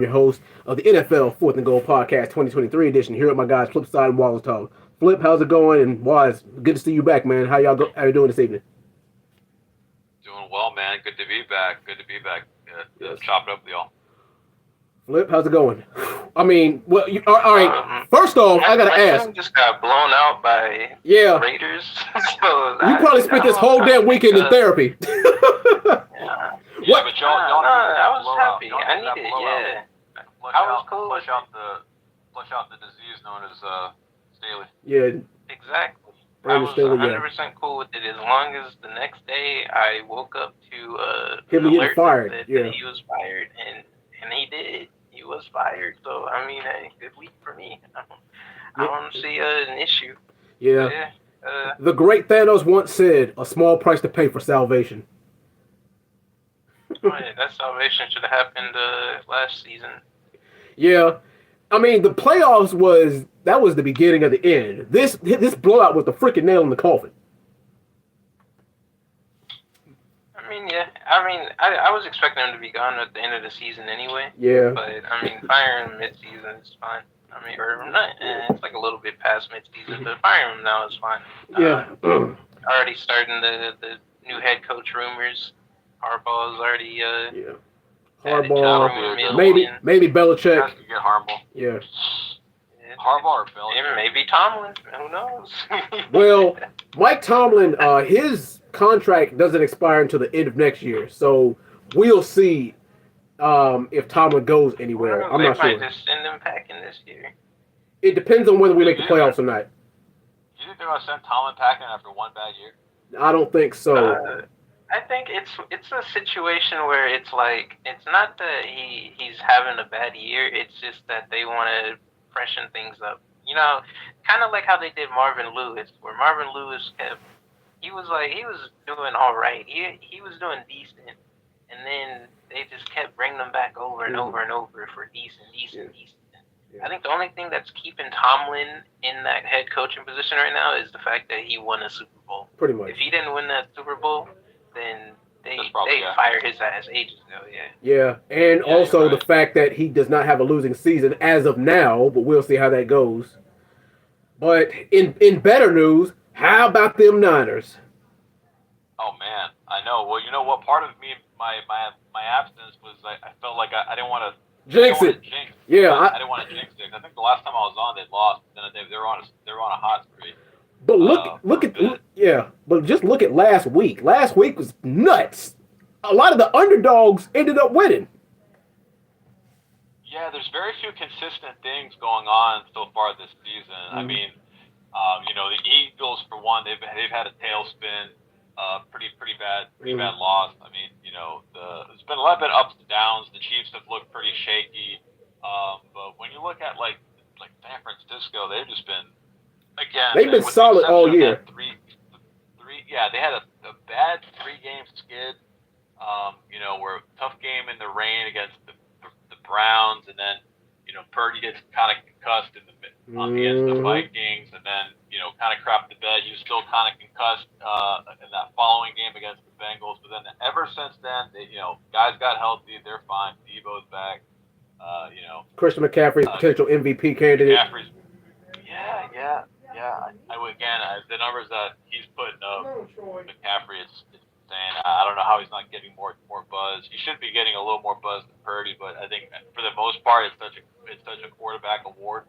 your host of the NFL Fourth and Goal Podcast 2023 edition here with my guys Flipside and Wallace Talk. Flip, how's it going? And Waz, good to see you back, man. How you doing this evening? Doing well, man. Good to be back. Good to be back. Yes. Chop it up with y'all. Flip, how's it going? I mean, well, all right. First off, I gotta ask. My just got blown out by Raiders. So you probably spent this whole damn weekend in therapy. Yeah, but y'all I was happy. I needed it. Yeah, I was cool. Flush out the disease known as Staley. Yeah. Exactly. I was 100% cool with it as long as the next day I woke up to him getting fired. That he was fired, and he did. He was fired. So I mean, hey, good week for me. I don't see an issue. Yeah. The great Thanos once said, "A small price to pay for salvation." That salvation should have happened last season. Yeah, I mean the playoffs was the beginning of the end. This blowout was the freaking nail in the coffin. I was expecting him to be gone at the end of the season anyway. Yeah. But I mean, firing him mid-season is fine. I mean, or not. It's like a little bit past mid-season, but firing him now is fine. Yeah. Already starting the new head coach rumors. Harbaugh's already Harbaugh, maybe Belichick. Has to get Harbaugh. Yeah. Harbaugh or Belichick. Maybe Tomlin. Who knows? Well, Mike Tomlin, his contract doesn't expire until the end of next year, so we'll see if Tomlin goes anywhere. I'm not sure. They might just send him packing this year. It depends on whether we make the playoffs or not. You think they're gonna send Tomlin packing after one bad year? I don't think so. I think it's a situation where it's like it's not that he's having a bad year. It's just that they want to freshen things up. You know, kind of like how they did Marvin Lewis, where Marvin Lewis he was doing all right. He was doing decent, and then they just kept bringing him back over and over and over for decent. Yeah. I think the only thing that's keeping Tomlin in that head coaching position right now is the fact that he won a Super Bowl. Pretty much. If he didn't win that Super Bowl, then they fired his ass ages ago, Yeah, and also the fact that he does not have a losing season as of now, but we'll see how that goes. But in better news, how about them Niners? Oh man, I know. Well, you know what? Part of me, my abstinence was I felt like I didn't want to jinx it. Yeah, I didn't want to jinx it. I think the last time I was on, they lost. Then they were on a hot streak. But but just look at last week. Last week was nuts. A lot of the underdogs ended up winning. Yeah, there's very few consistent things going on so far this season. I mean, the Eagles for one, they've had a tailspin, pretty bad loss. I mean, there's been a lot of ups and downs. The Chiefs have looked pretty shaky, but when you look at like San Francisco, they've just been. Again, they've been solid all year. They had a bad 3-game skid. Where a tough game in the rain against the Browns, and then Purdy gets kind of concussed on the end of the Vikings, and then kind of crapped the bed. He was still kind of concussed in that following game against the Bengals. But then ever since then, guys got healthy. They're fine. Debo's back. Christian McCaffrey's potential MVP candidate. Yeah. The numbers that he's putting up, McCaffrey, it's insane. I don't know how he's not getting more buzz. He should be getting a little more buzz than Purdy, but I think for the most part, it's such a quarterback award.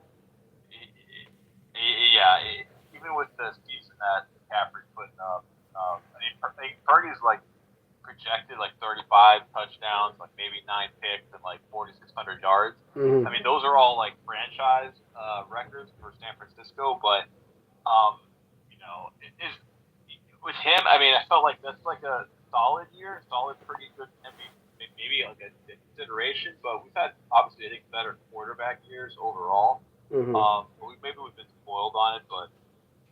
Even with the season that McCaffrey's putting up, I think Purdy's like projected like 35 touchdowns, like maybe 9 picks and like 4,600 yards. Mm-hmm. I mean, those are all like franchise records for San Francisco, but it is with him. I mean, I felt like that's like a solid year, pretty good MVP, maybe like a consideration. But we've had obviously I think better quarterback years overall. Mm-hmm. But maybe we've been spoiled on it, but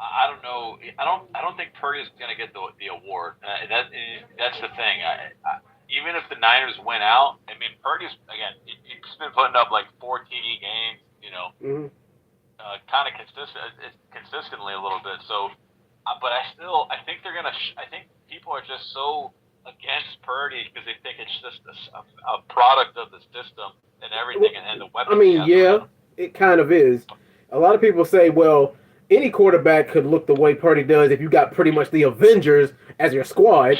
I don't know. I don't think Purdy's going to get the award. That's the thing. Even if the Niners win out, I mean, Purdy's again. He's been putting up like 4 TD games. Mm-hmm. Kind of consistently a little bit. So, but I think they're gonna. I think people are just so against Purdy because they think it's just a product of the system and everything, and the weapons. I mean, he has yeah, around. it kind of is. A lot of people say, well, any quarterback could look the way Purdy does if you got pretty much the Avengers as your squad.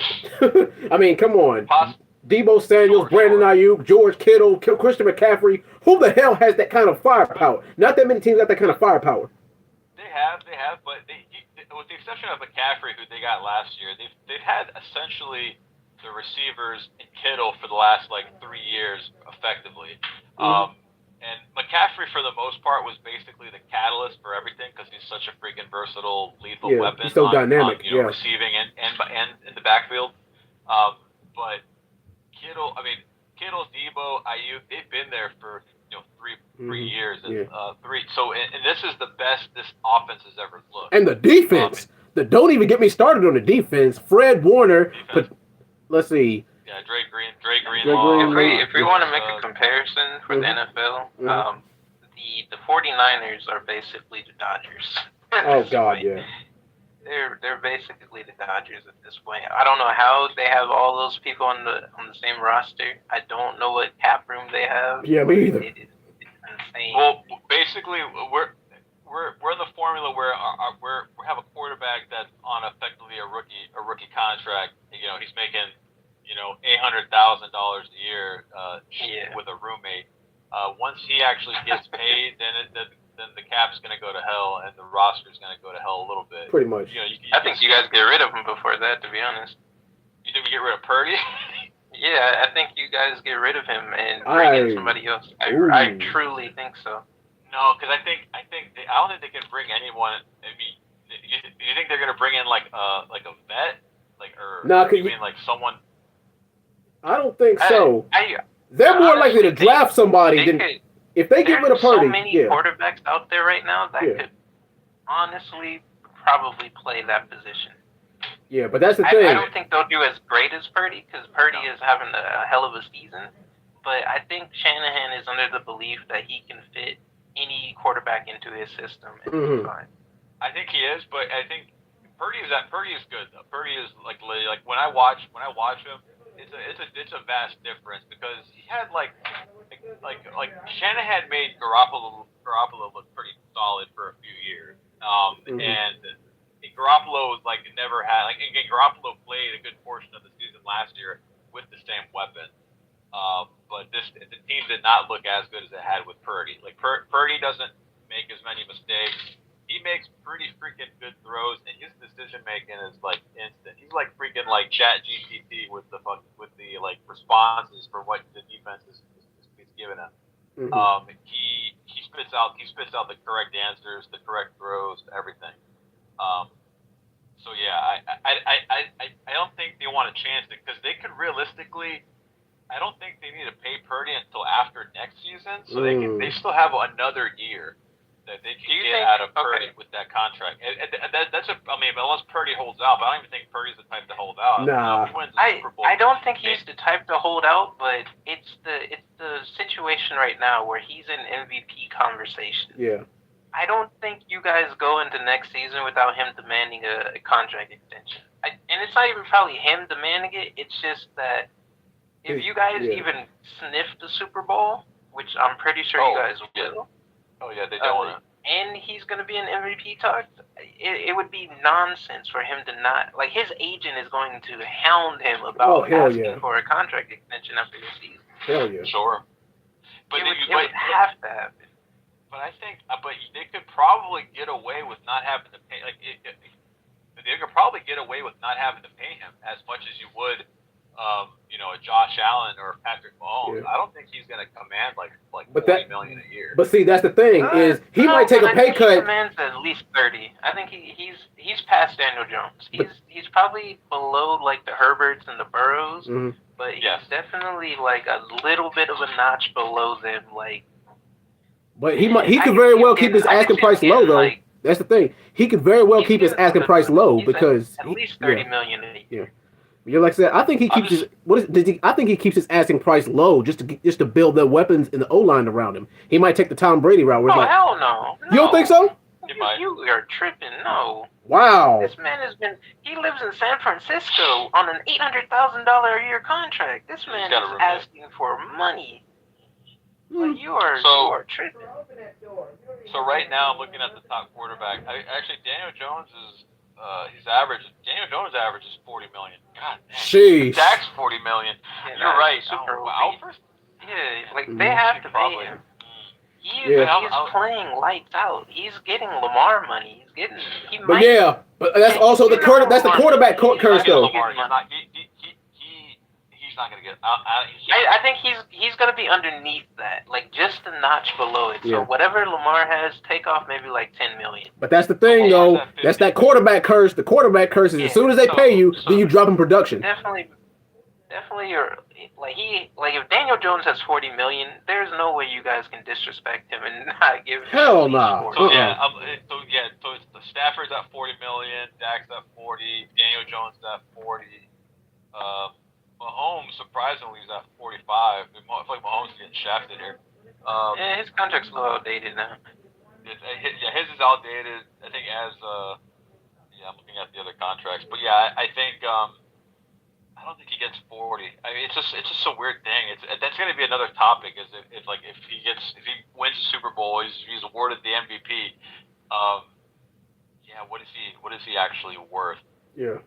I mean, come on. Poss- Debo Samuels, Sure, Brandon sure. Ayuk, George Kittle, Christian McCaffrey. Who the hell has that kind of firepower? Not that many teams got that kind of firepower. They have, but with the exception of McCaffrey, who they got last year, they've had essentially the receivers and Kittle for the last like 3 years effectively. And McCaffrey, for the most part, was basically the catalyst for everything because he's such a freaking versatile, lethal Yeah, weapon. he's so dynamic, you know, yeah. receiving and in the backfield. But Kittle, Kittle, Debo, Ayuk, they've been there for three years. And, Yeah. three. So, and this is the best this offense has ever looked. And the defense. Don't even get me started on the defense. Fred Warner, but let's see. Yeah, Dre Greenlaw. If we want to make a comparison for the NFL, the 49ers are basically the Dodgers. Oh God, yeah. They're basically the Dodgers at this point. I don't know how they have all those people on the same roster. I don't know what cap room they have. Yeah, me either. It's insane. Well, basically, we're in the formula where we have a quarterback that's on effectively a rookie contract. You know, he's making $800,000 a year with a roommate. Once he actually gets paid, then the cap's going to go to hell, and the roster's going to go to hell a little bit. Pretty much. I think you guys get rid of him before that, to be honest. You think we get rid of Purdy? Yeah, I think you guys get rid of him and bring in somebody else. I truly think so. No, because I don't think they can bring anyone. I mean, you think they're going to bring in like a vet, you mean like someone? I don't think so. They're more likely to draft somebody than if they get rid of Purdy. There's so many quarterbacks out there right now that could honestly probably play that position. Yeah, but that's the thing. I don't think they'll do as great as Purdy because Purdy is having a hell of a season. But I think Shanahan is under the belief that he can fit any quarterback into his system and be fine. I think he is, but I think Purdy is good though. Purdy is like when I watch him, it's a vast difference because he had like Shanahan made Garoppolo look pretty solid for a few years, and Garoppolo was never had again. Garoppolo played a good portion of the season last year with the same weapon, but the team did not look as good as it had with Purdy. Purdy doesn't make as many mistakes. He makes pretty freaking good throws, and his decision making is instant. He's freaking Chat GPT with the responses for what the defense is giving him. He spits out the correct answers, the correct throws, everything. So yeah, I don't think they want to chance it because they could realistically. I don't think they need to pay Purdy until after next season, so they still have another year that they can get out of Purdy with that contract. Unless Purdy holds out, but I don't even think Purdy's the type to hold out. Nah. He wins the Super Bowl. I don't think he's the type to hold out, but it's the situation right now where he's in MVP conversation. Yeah. I don't think you guys go into next season without him demanding a contract extension. And it's not even probably him demanding it. It's just that if you guys even sniff the Super Bowl, which I'm pretty sure you guys will. Oh yeah, they don't want to. And he's going to be an MVP talk. It would be nonsense for him to not. His agent is going to hound him about asking for a contract extension after this season. Hell yeah. Sure. But it would have to happen. But I think, they could probably get away with not having to pay. They could probably get away with not having to pay him as much as you would, a Josh Allen or Patrick Mahomes. Yeah. I don't think he's going to command $20 million a year. But see, that's the thing is he might take a pay cut. He commands at least 30. I think he's past Daniel Jones. He's probably below the Herberts and the Burrows, but he's definitely a little bit of a notch below them. But he could very well keep his asking price low though. That's the thing. He could very well keep his asking price low because at least $30 million a year. Yeah. Yeah, like I said, I think he keeps I think he keeps his asking price low just to build the weapons in the O-line around him. He might take the Tom Brady route. Where hell no. You don't think so? You are tripping. No. Wow. This man he lives in San Francisco on an $800,000 a year contract. This man is asking for money. Well, you are tripping. So right now, I'm looking at the top quarterback. Actually, Daniel Jones is his average. Daniel Jones' average is 40 million. God damn. Sheesh. Dak's 40 million. Yeah, You're right. super Alfred? Yeah, like they have to pay him. He is playing lights out. He's getting Lamar money. That's also the quarterback curse though. He's not gonna get. I think he's gonna be underneath that, like just a notch below it. So whatever Lamar has, take off maybe like 10 million. But that's the thing though. That's that quarterback curse. The quarterback curse is as soon as they pay you, then you drop in production. Definitely, you're like if Daniel Jones has 40 million, there's no way you guys can disrespect him and not give him. Hell no. So it's Stafford's at 40 million, Dak's at 40, Daniel Jones at 40. Mahomes surprisingly is at 45. I feel like Mahomes is getting shafted here. His contract's a little outdated now. His is outdated. I think I'm looking at the other contracts, but I think I don't think he gets 40. I mean, it's just a weird thing. That's going to be another topic. Is if he wins the Super Bowl, he's awarded the MVP. What is he actually worth? Yeah.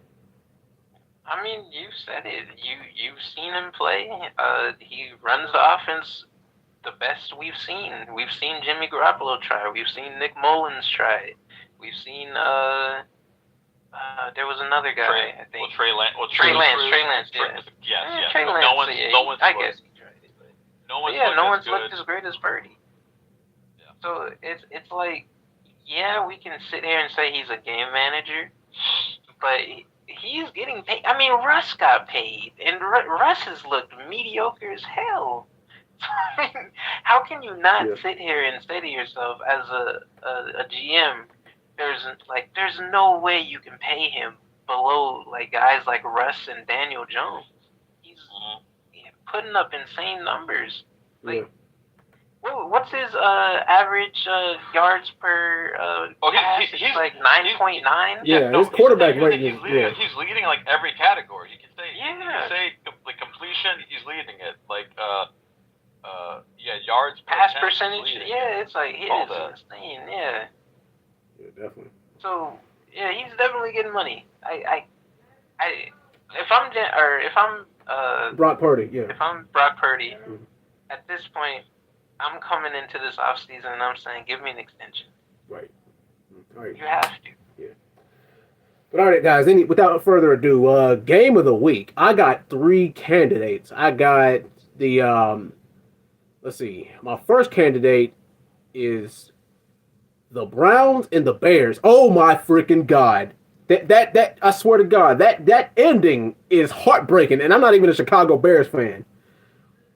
I mean, you said it. You've seen him play. He runs the offense the best we've seen. We've seen Jimmy Garoppolo try. We've seen Nick Mullins try. We've seen there was another guy. I think. Trey Lance. Trey Lance. Yes. Trey Lance. No one's I guess he tried it. No one's looked as great as Purdy. Yeah. So it's like, we can sit here and say he's a game manager, but he's getting paid. I mean, Russ got paid, and Russ has looked mediocre as hell. How can you not sit here and say to yourself, as a GM, there's no way you can pay him below like guys like Russ and Daniel Jones. He's putting up insane numbers. What's his average yards per pass? He's like 9.9. His quarterback rating is he's leading like every category. You can say the completion, he's leading it. Like yards per pass percentage. It's like it is insane. Yeah, definitely. So he's definitely getting money. If I'm Brock Purdy, if I'm Brock Purdy, at this point, I'm coming into this offseason and I'm saying, give me an extension. Right. All right. You have to. Yeah. But all right, guys, without further ado, game of the week. I got 3 candidates. I got the, let's see. My first candidate is the Browns and the Bears. Oh, my freaking God. That I swear to God, that ending is heartbreaking, and I'm not even a Chicago Bears fan.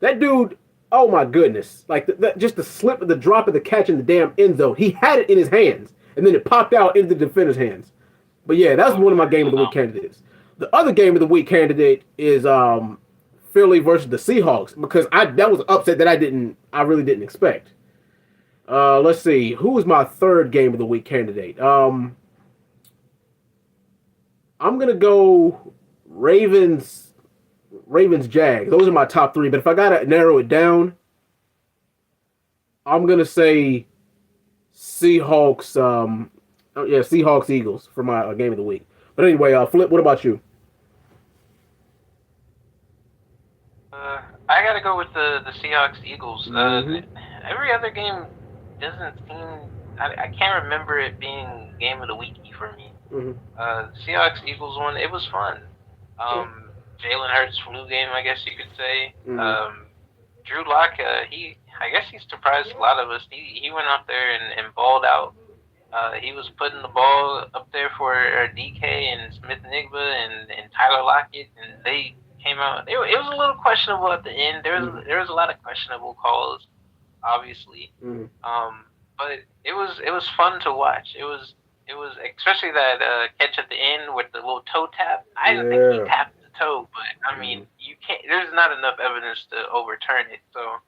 That dude... Oh my goodness! Like just the slip of the drop of the catch in the damn end zone. He had it in his hands, and then it popped out into the defender's hands. But yeah, that's one of my game of the week candidates. The other game of the week candidate is Philly versus the Seahawks, because that was an upset that I really didn't expect. Let's see, who was my third game of the week candidate? I'm gonna go Ravens Jags. Those are my top 3. But if I gotta narrow it down, I'm gonna say Seahawks. Seahawks Eagles for my game of the week. But anyway, Flip, what about you? I gotta go with the Seahawks Eagles. Every other game doesn't seem. I can't remember it being game of the weeky for me. Seahawks Eagles one, it was fun. Jalen Hurts flu game, I guess you could say. Drew Lock, I guess he surprised a lot of us. He went out there and balled out. He was putting the ball up there for DK and Smith Nigba and Tyler Lockett, and they came out. It was a little questionable at the end. There was a lot of questionable calls, obviously. But it was fun to watch. It was especially that catch at the end with the little toe tap. I didn't think he tapped toe, but I mean, you can't. There's not enough evidence to overturn it. So,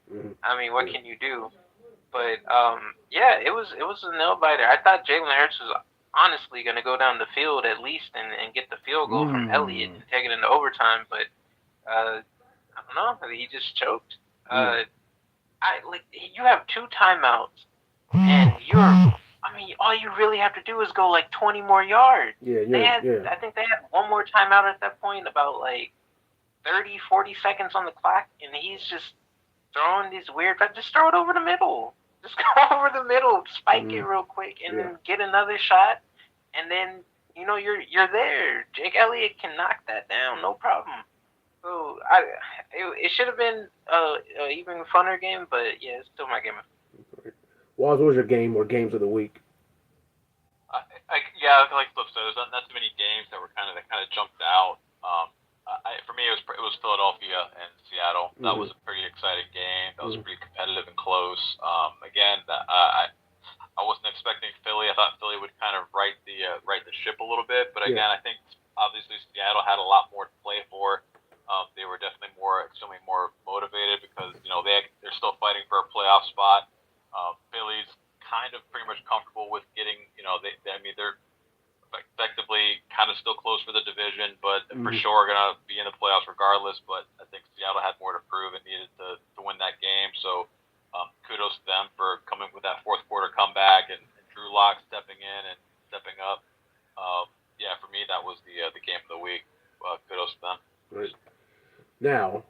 I mean, what can you do? But it was a nail biter. I thought Jalen Hurts was honestly going to go down the field at least and get the field goal from Elliott and take it into overtime, but I don't know. He just choked. you have 2 timeouts, and I mean, all you really have to do is go like 20 more yards. Yeah, I think they had one more timeout at that point, about like 30, 40 seconds on the clock, and he's just throwing these weird, just throw it over the middle. Just go over the middle, spike it real quick, and then get another shot, and then you're there. Jake Elliott can knock that down, no problem. So it should have been a even funner game, but yeah, it's still my game. Waz, what was your game or games of the week? Yeah, like Flip said, there's not too many games that kind of jumped out. For me, it was Philadelphia and Seattle. That was a pretty exciting game. That was pretty competitive and close. Again, I wasn't expecting Philly. I thought Philly would kind of right the ship a little bit, but again, I think obviously Seattle had a lot more to play for. They were definitely extremely more motivated because they're still fighting for a playoff spot. Philly's kind of pretty much comfortable with getting, they're effectively kind of still close for the division, but for sure going to be in the playoffs regardless. But I think Seattle had more to prove and needed to win that game. So kudos to them for coming with that fourth quarter comeback and Drew Lock stepping in and stepping up. Yeah, for me, that was the game of the week. Kudos to them. Right. Now,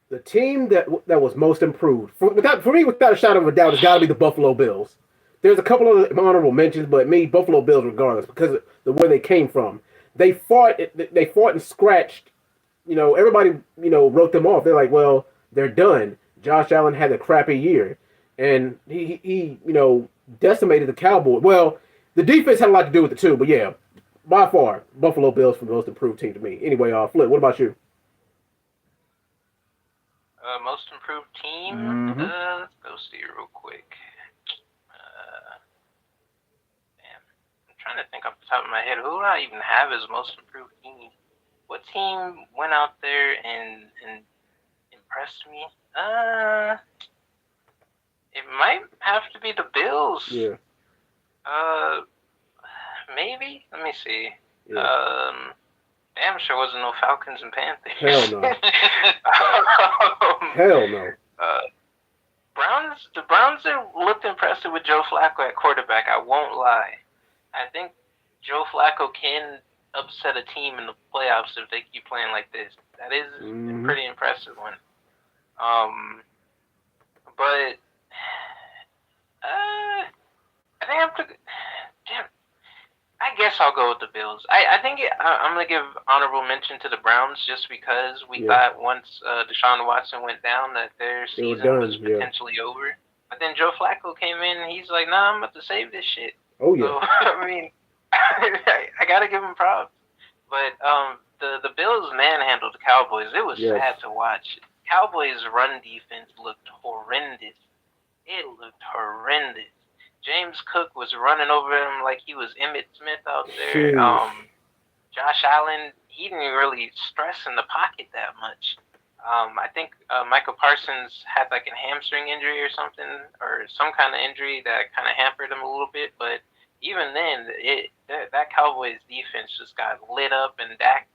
the team that was most improved, for me, without a shadow of a doubt, has got to be the Buffalo Bills. There's a couple of honorable mentions, but me, Buffalo Bills, regardless, because of the where they came from. They fought and scratched. Everybody, wrote them off. They're like, well, they're done. Josh Allen had a crappy year, and he decimated the Cowboys. Well, the defense had a lot to do with it too, but yeah, by far, Buffalo Bills for the most improved team to me. Anyway, Flip, what about you? Most improved team. Let's go see real quick. Damn, I'm trying to think off the top of my head. Who do I even have as most improved team? What team went out there and impressed me? It might have to be the Bills. Yeah. Maybe. Let me see. Yeah. Damn sure wasn't no Falcons and Panthers. Hell no. Hell no. The Browns looked impressive with Joe Flacco at quarterback. I won't lie. I think Joe Flacco can upset a team in the playoffs if they keep playing like this. That is a pretty impressive one. But I think I have to. Damn. I guess I'll go with the Bills. I think I'm going to give honorable mention to the Browns just because we thought once Deshaun Watson went down that their season was potentially over. But then Joe Flacco came in and he's like, nah, I'm about to save this shit. Oh, yeah. So, I mean, I got to give him props. But the Bills manhandled the Cowboys. It was sad to watch. Cowboys' run defense looked horrendous. It looked horrendous. James Cook was running over him like he was Emmitt Smith out there. Josh Allen, he didn't really stress in the pocket that much. I think Michael Parsons had like a hamstring injury or something, or some kind of injury that kind of hampered him a little bit. But even then, that Cowboys defense just got lit up, and Dak.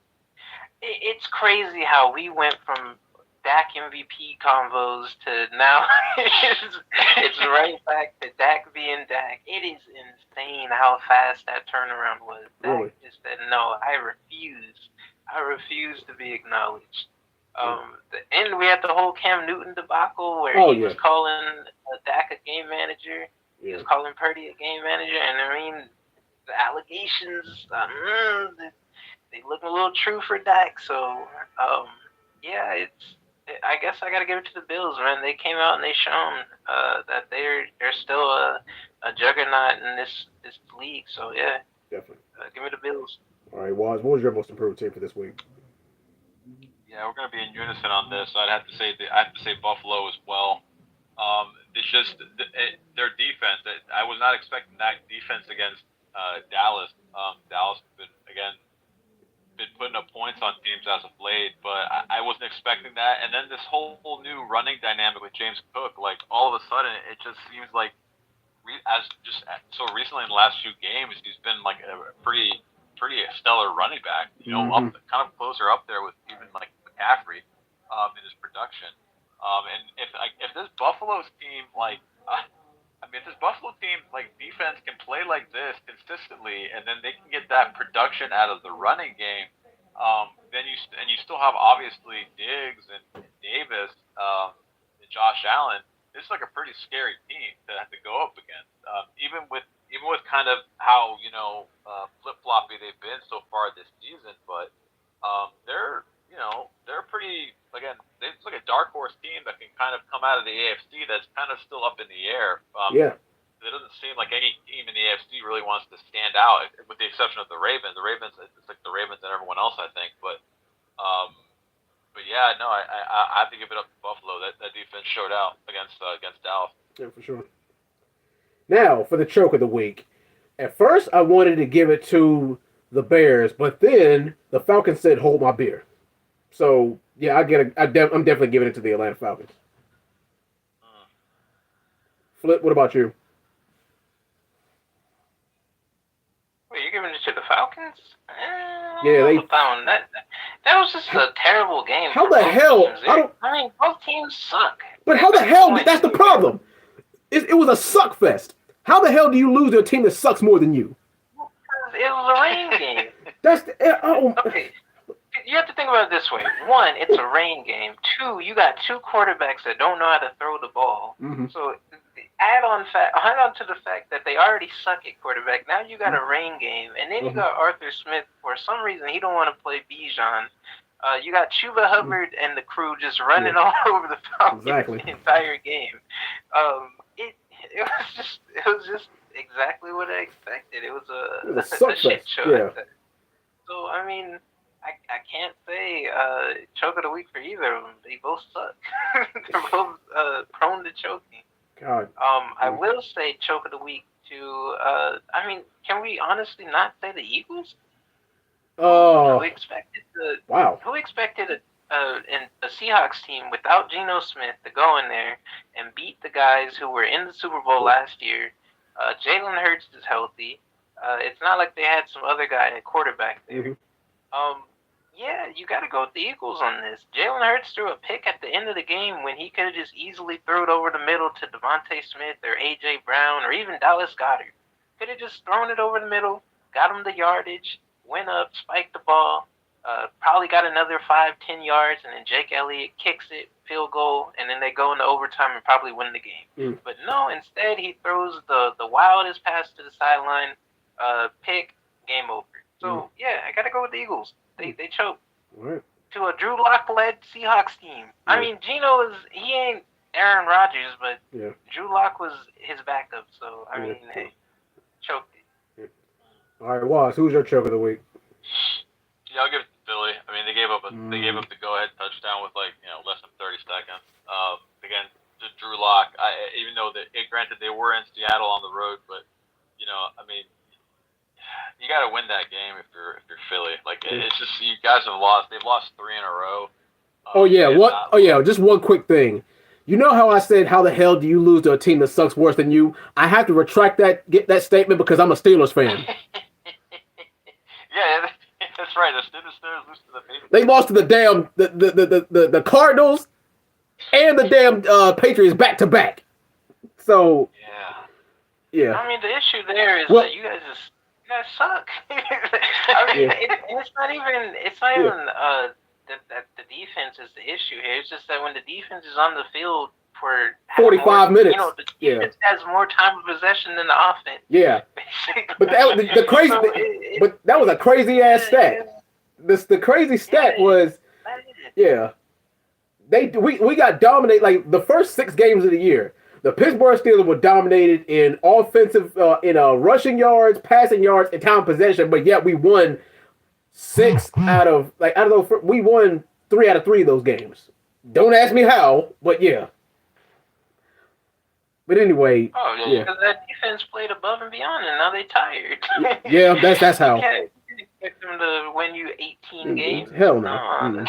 It's crazy how we went from Dak MVP convos to now it's right back to Dak being Dak. It is insane how fast that turnaround was. Dak just said, no, I refuse. I refuse to be acknowledged. And we had the whole Cam Newton debacle where he was calling Dak a game manager. He was calling Purdy a game manager. And I mean, the allegations, they look a little true for Dak. So, I guess I got to give it to the Bills, man. They came out and they shown that they're still a juggernaut in this league. So yeah, definitely. Give me the Bills. All right, Waz, what was your most improved team for this week? Yeah, we're gonna be in unison on this. I have to say Buffalo as well. It's just their defense. I was not expecting that defense against Dallas. Dallas has been putting up points on teams as of late, but I wasn't expecting that. And then this whole new running dynamic with James Cook, like all of a sudden, it just seems like so recently in the last few games, he's been like a pretty stellar running back. Kind of closer up there with even like McCaffrey in his production. And if this Buffalo's team if this Buffalo team defense can play like this consistently, and then they can get that production out of the running game, then you still have obviously Diggs and Davis, and Josh Allen. This is like a pretty scary team to have to go up against, even with kind of how flip floppy they've been so far this season, but they're pretty, again, it's like a dark horse team that can kind of come out of the AFC that's kind of still up in the air. Yeah. It doesn't seem like any team in the AFC really wants to stand out, with the exception of the Ravens. The Ravens, it's like the Ravens and everyone else, I think. But yeah, no, I have to give it up to Buffalo. That defense showed out against Dallas. Yeah, for sure. Now, for the choke of the week. At first, I wanted to give it to the Bears, but then the Falcons said, hold my beer. So, yeah, I'm definitely giving it to the Atlanta Falcons. Flip, what about you? Wait, you're giving it to the Falcons? Yeah, that was just a terrible game. How the hell? I mean, both teams suck. But how the hell? That's the problem. It was a suck fest. How the hell do you lose to a team that sucks more than you? It was a rain game. Okay. You have to think about it this way. One, it's a rain game. Two, you got two quarterbacks that don't know how to throw the ball. Mm-hmm. So add on to the fact that they already suck at quarterback. Now you got a rain game, and then you got Arthur Smith. For some reason, he don't want to play Bijan. You got Chuba Hubbard and the crew just running all over the Falcons the entire game. It was just exactly what I expected. It was a shit show. Yeah. So I mean, I can't say choke of the week for either of them. They both suck. They're both prone to choking. God. I will say choke of the week to. I mean, can we honestly not say the Eagles? Oh. Who expected Wow. Who expected a Seahawks team without Geno Smith to go in there and beat the guys who were in the Super Bowl last year? Jalen Hurts is healthy. It's not like they had some other guy at quarterback there. Mm-hmm. Yeah, you got to go with the Eagles on this. Jalen Hurts threw a pick at the end of the game when he could have just easily threw it over the middle to Devontae Smith or A.J. Brown or even Dallas Goedert. Could have just thrown it over the middle, got him the yardage, went up, spiked the ball, probably got another 5-10 yards, and then Jake Elliott kicks it, field goal, and then they go into overtime and probably win the game. But no, instead he throws the wildest pass to the sideline, pick, game over. So, yeah, I got to go with the Eagles. They choked to a Drew Lock-led Seahawks team. I mean, Geno he ain't Aaron Rodgers, but Drew Lock was his backup. So, I mean, hey, choked it. All right, Waz, who's your choke of the week? Yeah, I'll give it to Philly. I mean, they gave up the go-ahead touchdown with less than 30 seconds. Again, just Drew Lock. Even though granted they were in Seattle on the road, but I mean, you got to win that game if you're Philly. It's just you guys have lost. They've lost 3 in a row. Just one quick thing. You know how I said, how the hell do you lose to a team that sucks worse than you? I have to retract that statement because I'm a Steelers fan. Yeah, that's right. The Steelers lose to the Patriots. They lost to the damn the Cardinals and the damn Patriots back to back. So yeah. I mean, the issue there is that you guys suck. I mean, it's not even that the defense is the issue here. It's just that when the defense is on the field for 45 minutes, the defense has more time of possession than the offense. Yeah, but that was a crazy ass stat. The crazy stat was we got dominated like the first 6 games of the year. The Pittsburgh Steelers were dominated in offensive, rushing yards, passing yards, and time possession, but yet we won 6 out of those. We won 3 out of 3 of those games. Don't ask me how, but yeah. But anyway, because that defense played above and beyond, and now they're tired. Yeah, that's how. You can't expect them to win you 18 games. Hell no.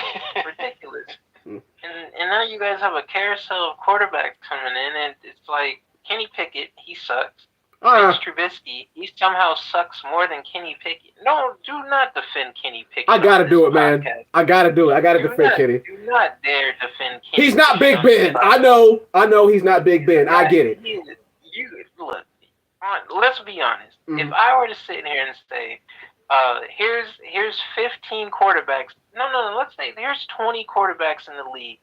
Ridiculous. And now you guys have a carousel of quarterbacks coming in, and it's like Kenny Pickett, he sucks. Uh, Mitch Trubisky, he somehow sucks more than Kenny Pickett. No, do not defend Kenny Pickett. I gotta on do this it, man. podcast. I gotta do it. I gotta defend not, Kenny. Do not dare defend Kenny. He's not Big Pickett Ben. on this I know he's not Big Ben. I get it. You look. Let's be honest. Mhm. If I were to sit here and say, here's 15 quarterbacks. No. Let's say there's 20 quarterbacks in the league.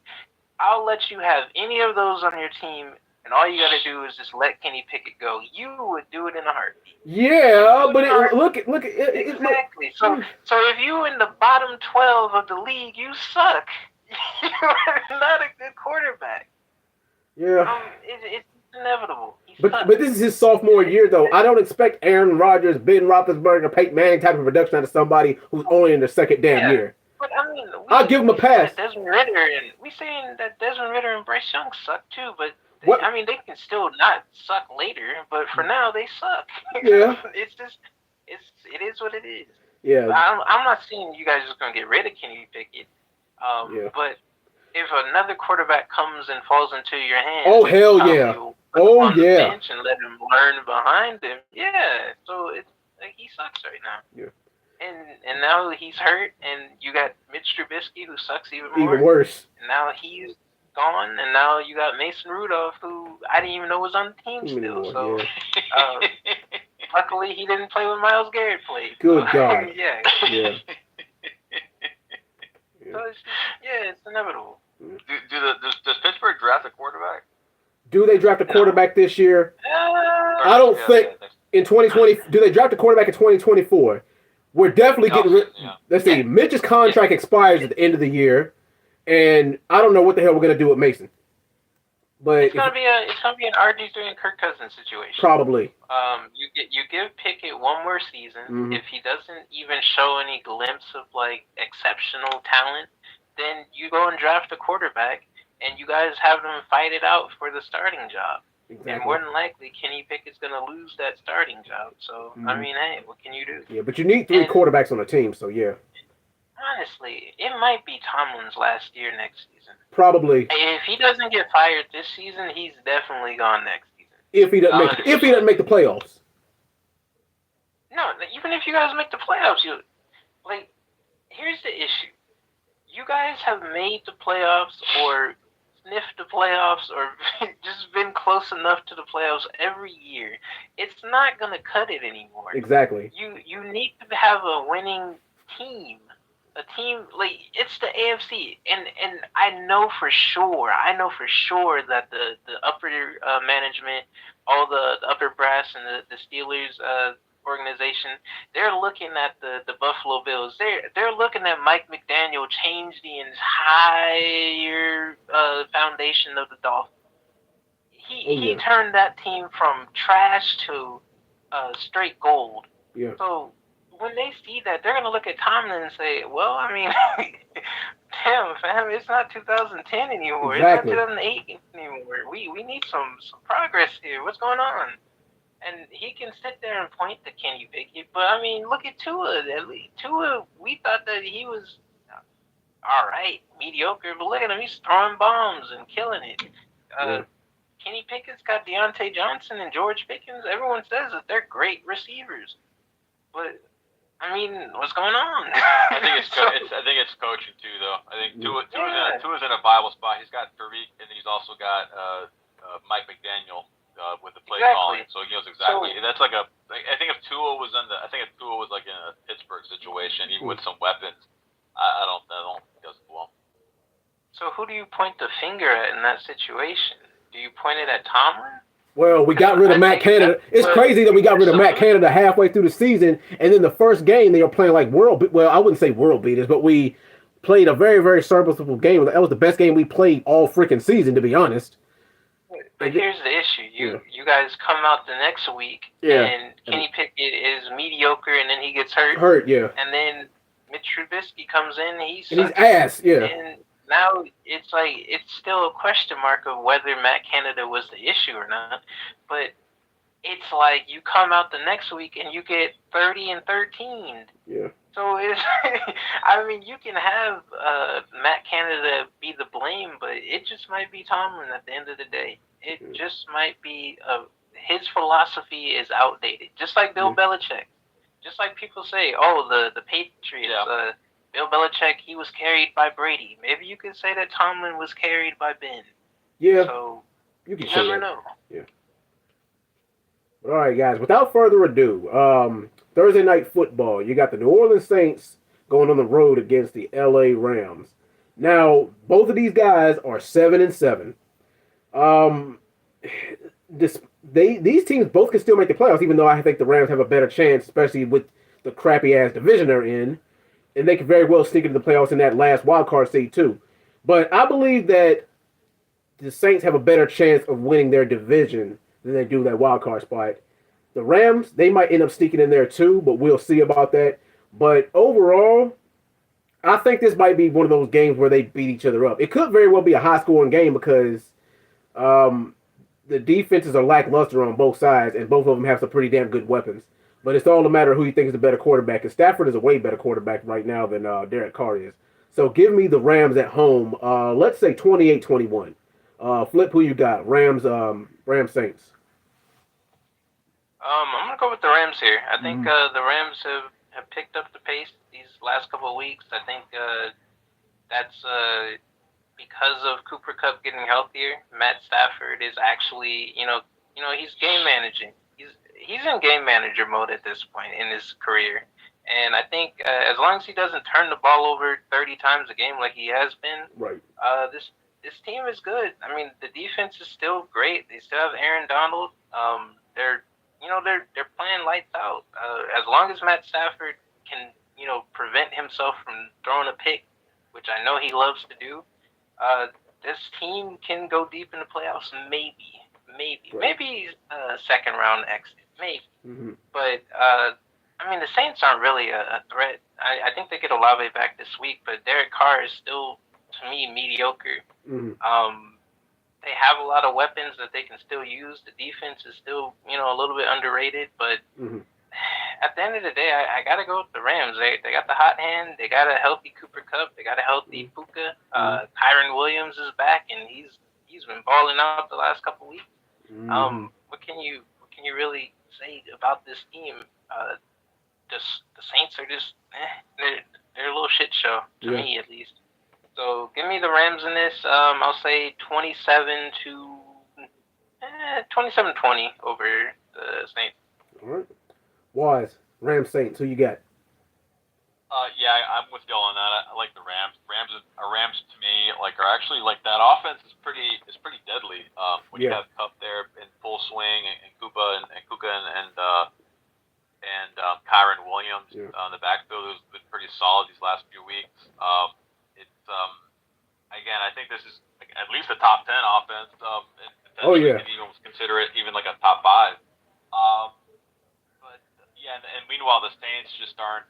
I'll let you have any of those on your team, and all you got to do is just let Kenny Pickett go. You would do it in a heartbit. Yeah, but look. Exactly. So if you in the bottom 12 of the league, you suck. You are not a good quarterback. Yeah. It's inevitable. But this is his sophomore year, though. I don't expect Aaron Rodgers, Ben Roethlisberger, Peyton Manning type of production out of somebody who's only in their second damn year. But I mean, I'll give him a pass. Desmond Ritter we saying that Desmond Ritter and Bryce Young suck too, but I mean they can still not suck later. But for now, they suck. Yeah. It is what it is. Yeah. I'm not saying you guys are just gonna get rid of Kenny Pickett. But if another quarterback comes and falls into your hands, oh hell yeah. On the bench and let him learn behind him. Yeah. So it's like he sucks right now. Yeah. And now he's hurt, and you got Mitch Trubisky, who sucks even more. Even worse. And now he's gone, and now you got Mason Rudolph, who I didn't even know was on the team still. So, luckily, he didn't play when Myles Garrett played. Good God. Yeah. Yeah. So it's inevitable. Does Pittsburgh draft a quarterback? Do they draft a quarterback this year? I don't think in 2020. Do they draft a quarterback in 2024? We're definitely getting rid. Let's see. Mitch's contract expires at the end of the year, and I don't know what the hell we're gonna do with Mason. But it's gonna be an RG3 and Kirk Cousins situation. Probably. You give Pickett one more season. Mm-hmm. If he doesn't even show any glimpse of like exceptional talent, then you go and draft a quarterback, and you guys have them fight it out for the starting job. Exactly. And more than likely, Kenny Pickett's going to lose that starting job. So, I mean, hey, what can you do? Yeah, but you need three quarterbacks on the team, so yeah. Honestly, it might be Tomlin's last year next season. Probably. If he doesn't get fired this season, he's definitely gone next season. If he doesn't make the playoffs. No, even if you guys make the playoffs, here's the issue. You guys have made the playoffs or sniffed the playoffs or just been close enough to the playoffs every year. It's not going to cut it anymore. Exactly. You need to have a winning team. A team, it's the AFC. And I know for sure that the upper management, all the upper brass and the Steelers organization, they're looking at the Buffalo Bills. They're looking at Mike McDaniel change the entire foundation of the Dolphins. He turned that team from trash to straight gold. Yeah. So when they see that, they're gonna look at Tomlin and say, "Well, I mean, damn, fam, it's not 2010 anymore. Exactly. It's not 2008 anymore. We need some progress here. What's going on?" And he can sit there and point to Kenny Pickett, but I mean, look at Tua. Tua, we thought that he was all right, mediocre, but look at him. He's throwing bombs and killing it. Kenny Pickett's got Deontay Johnson and George Pickens. Everyone says that they're great receivers, but I mean, what's going on? I think it's coaching too, though. I think Tua's in a Bible spot. He's got Tariq, and he's also got Mike McDaniel. With the play calling, so he knows exactly. So, that's I think if Tua was in a Pittsburgh situation, even with some weapons, I don't think it does well. So who do you point the finger at in that situation? Do you point it at Tomlin? Well, we got rid of Matt Canada. It's crazy that we got rid of Matt Canada halfway through the season, and then the first game they were playing like I wouldn't say world beaters, but we played a very, very serviceable game. That was the best game we played all freaking season, to be honest. But here's the issue. You guys come out the next week, and Kenny Pickett is mediocre, and then he gets hurt. And then Mitch Trubisky comes in, and he's ass, And now it's still a question mark of whether Matt Canada was the issue or not. But it's like you come out the next week, and you get 30-13. Yeah. So I mean, you can have Matt Canada be the blame, but it just might be Tomlin at the end of the day. It just might be his philosophy is outdated, just like Bill Belichick. Just like people say, oh, the Patriots, Bill Belichick, he was carried by Brady. Maybe you could say that Tomlin was carried by Ben. Yeah. So you never know. Yeah. All right, guys. Without further ado, Thursday night football. You got the New Orleans Saints going on the road against the LA Rams. Now, both of these guys are 7-7. These teams both can still make the playoffs, even though I think the Rams have a better chance, especially with the crappy ass division they're in, and they could very well sneak into the playoffs in that last wild card seed too. But I believe that the Saints have a better chance of winning their division than they do that wild card spot. The Rams, they might end up sneaking in there too, but we'll see about that. But overall, I think this might be one of those games where they beat each other up. It could very well be a high-scoring game because the defenses are lackluster on both sides, and both of them have some pretty damn good weapons. But it's all a matter of who you think is the better quarterback. And Stafford is a way better quarterback right now than Derek Carr is. So give me the Rams at home. Let's say 28-21. Flip, who you got? Rams Saints. I'm gonna go with the Rams here. I think the Rams have picked up the pace these last couple of weeks. I think that's because of Cooper Kupp getting healthier. Matt Stafford is actually, he's game managing. He's in game manager mode at this point in his career. And I think as long as he doesn't turn the ball over 30 times a game like he has been, right. This team is good. I mean, the defense is still great. They still have Aaron Donald. They're playing lights out. As long as Matt Stafford can, prevent himself from throwing a pick, which I know he loves to do, this team can go deep in the playoffs. Maybe second round exit, maybe. Mm-hmm. But the Saints aren't really a threat. I think they get Olave back this week, but Derek Carr is still, to me, mediocre. Mm-hmm. They have a lot of weapons that they can still use. The defense is still, a little bit underrated, but at the end of the day, I got to go with the Rams. They got the hot hand. They got a healthy Cooper Kupp. They got a healthy Puka. Kyren Williams is back, and he's been balling out the last couple weeks. What can you really say about this team? The Saints are just they're a little shit show to me, at least. So give me the Rams in this. I'll say 27-20 over the Saints. All right. Wise, Rams Saints. Who you got? I'm with you on that. I like the Rams. Rams to me are actually that offense is pretty deadly. When you have Kupp there in full swing and Kuka and Kyren Williams on the backfield has been pretty solid these last few weeks. Again, I think this is at least a top 10 offense. And potentially you can even consider it even like a top 5. And meanwhile the Saints just aren't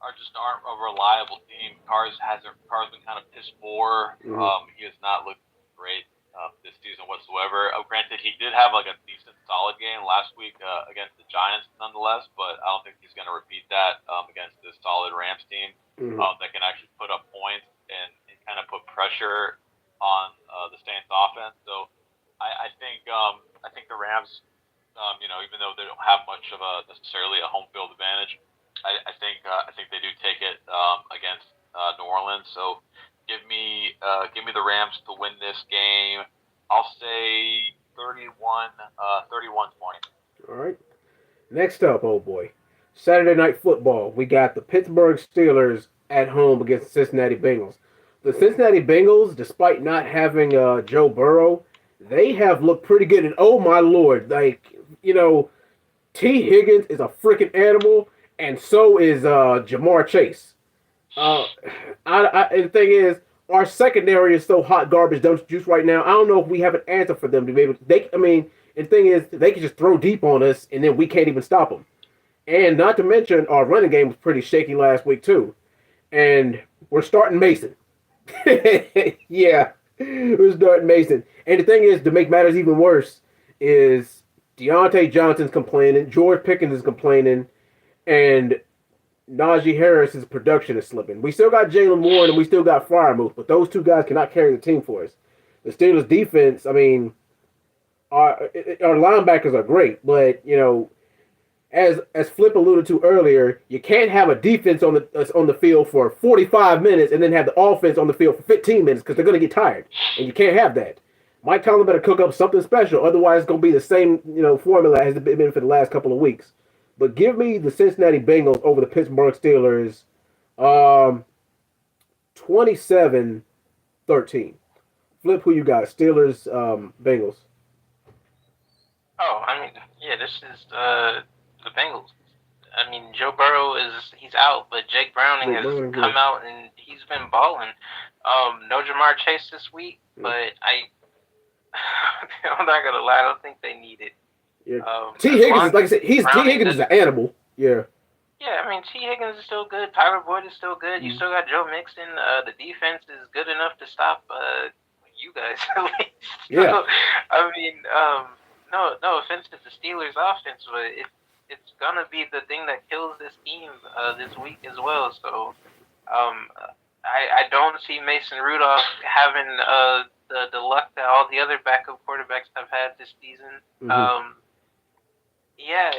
a reliable team. Carr's been kind of piss poor. He has not looked great this season whatsoever. Granted, he did have a decent solid game last week against the Giants nonetheless, but I don't think he's going to repeat that against this solid Rams team that can actually put up points and kind of put pressure on the Saints offense. So I think the Rams, even though they don't have much of necessarily a home field advantage, I think they do take it against New Orleans. So give me the Rams to win this game. I'll say 31-20. All right. Next up, oh boy, Saturday Night Football. We got the Pittsburgh Steelers at home against the Cincinnati Bengals. The Cincinnati Bengals, despite not having Joe Burrow, they have looked pretty good. And oh my Lord, T. Higgins is a freaking animal, and so is Jamar Chase. And the thing is, our secondary is so hot garbage dump juice right now. I don't know if we have an answer for them to be able to. And the thing is, they can just throw deep on us, and then we can't even stop them. And not to mention, our running game was pretty shaky last week too. And we're starting Mason. We're starting Mason. And the thing is, to make matters even worse, is Deontay Johnson's complaining, George Pickens is complaining, and Najee Harris's production is slipping. We still got Jalen Warren and we still got Freiermuth, but those two guys cannot carry the team for us. The Steelers' defense, our linebackers are great, but as Flip alluded to earlier, you can't have a defense on the field for 45 minutes and then have the offense on the field for 15 minutes because they're going to get tired, and you can't have that. Mike Tomlin better cook up something special, otherwise it's going to be the same formula as it's been for the last couple of weeks. But give me the Cincinnati Bengals over the Pittsburgh Steelers, 27-13. Flip, who you got? Steelers, Bengals. Oh, I mean, yeah, this is the Bengals. I mean, Joe Burrow he's out, but Jake Browning has come out and he's been balling. No Jamar Chase this week, but I'm not gonna lie, I don't think they need it. Yeah. T. Higgins, like I said, T. Higgins is an animal. Yeah. Yeah, I mean, T. Higgins is still good. Tyler Boyd is still good. You still got Joe Mixon. The defense is good enough to stop you guys at least. Yeah. So, I mean, no offense to the Steelers' offense, but it's gonna be the thing that kills this team this week as well. So, I don't see Mason Rudolph having the luck that all the other backup quarterbacks have had this season. Mm-hmm. Yeah,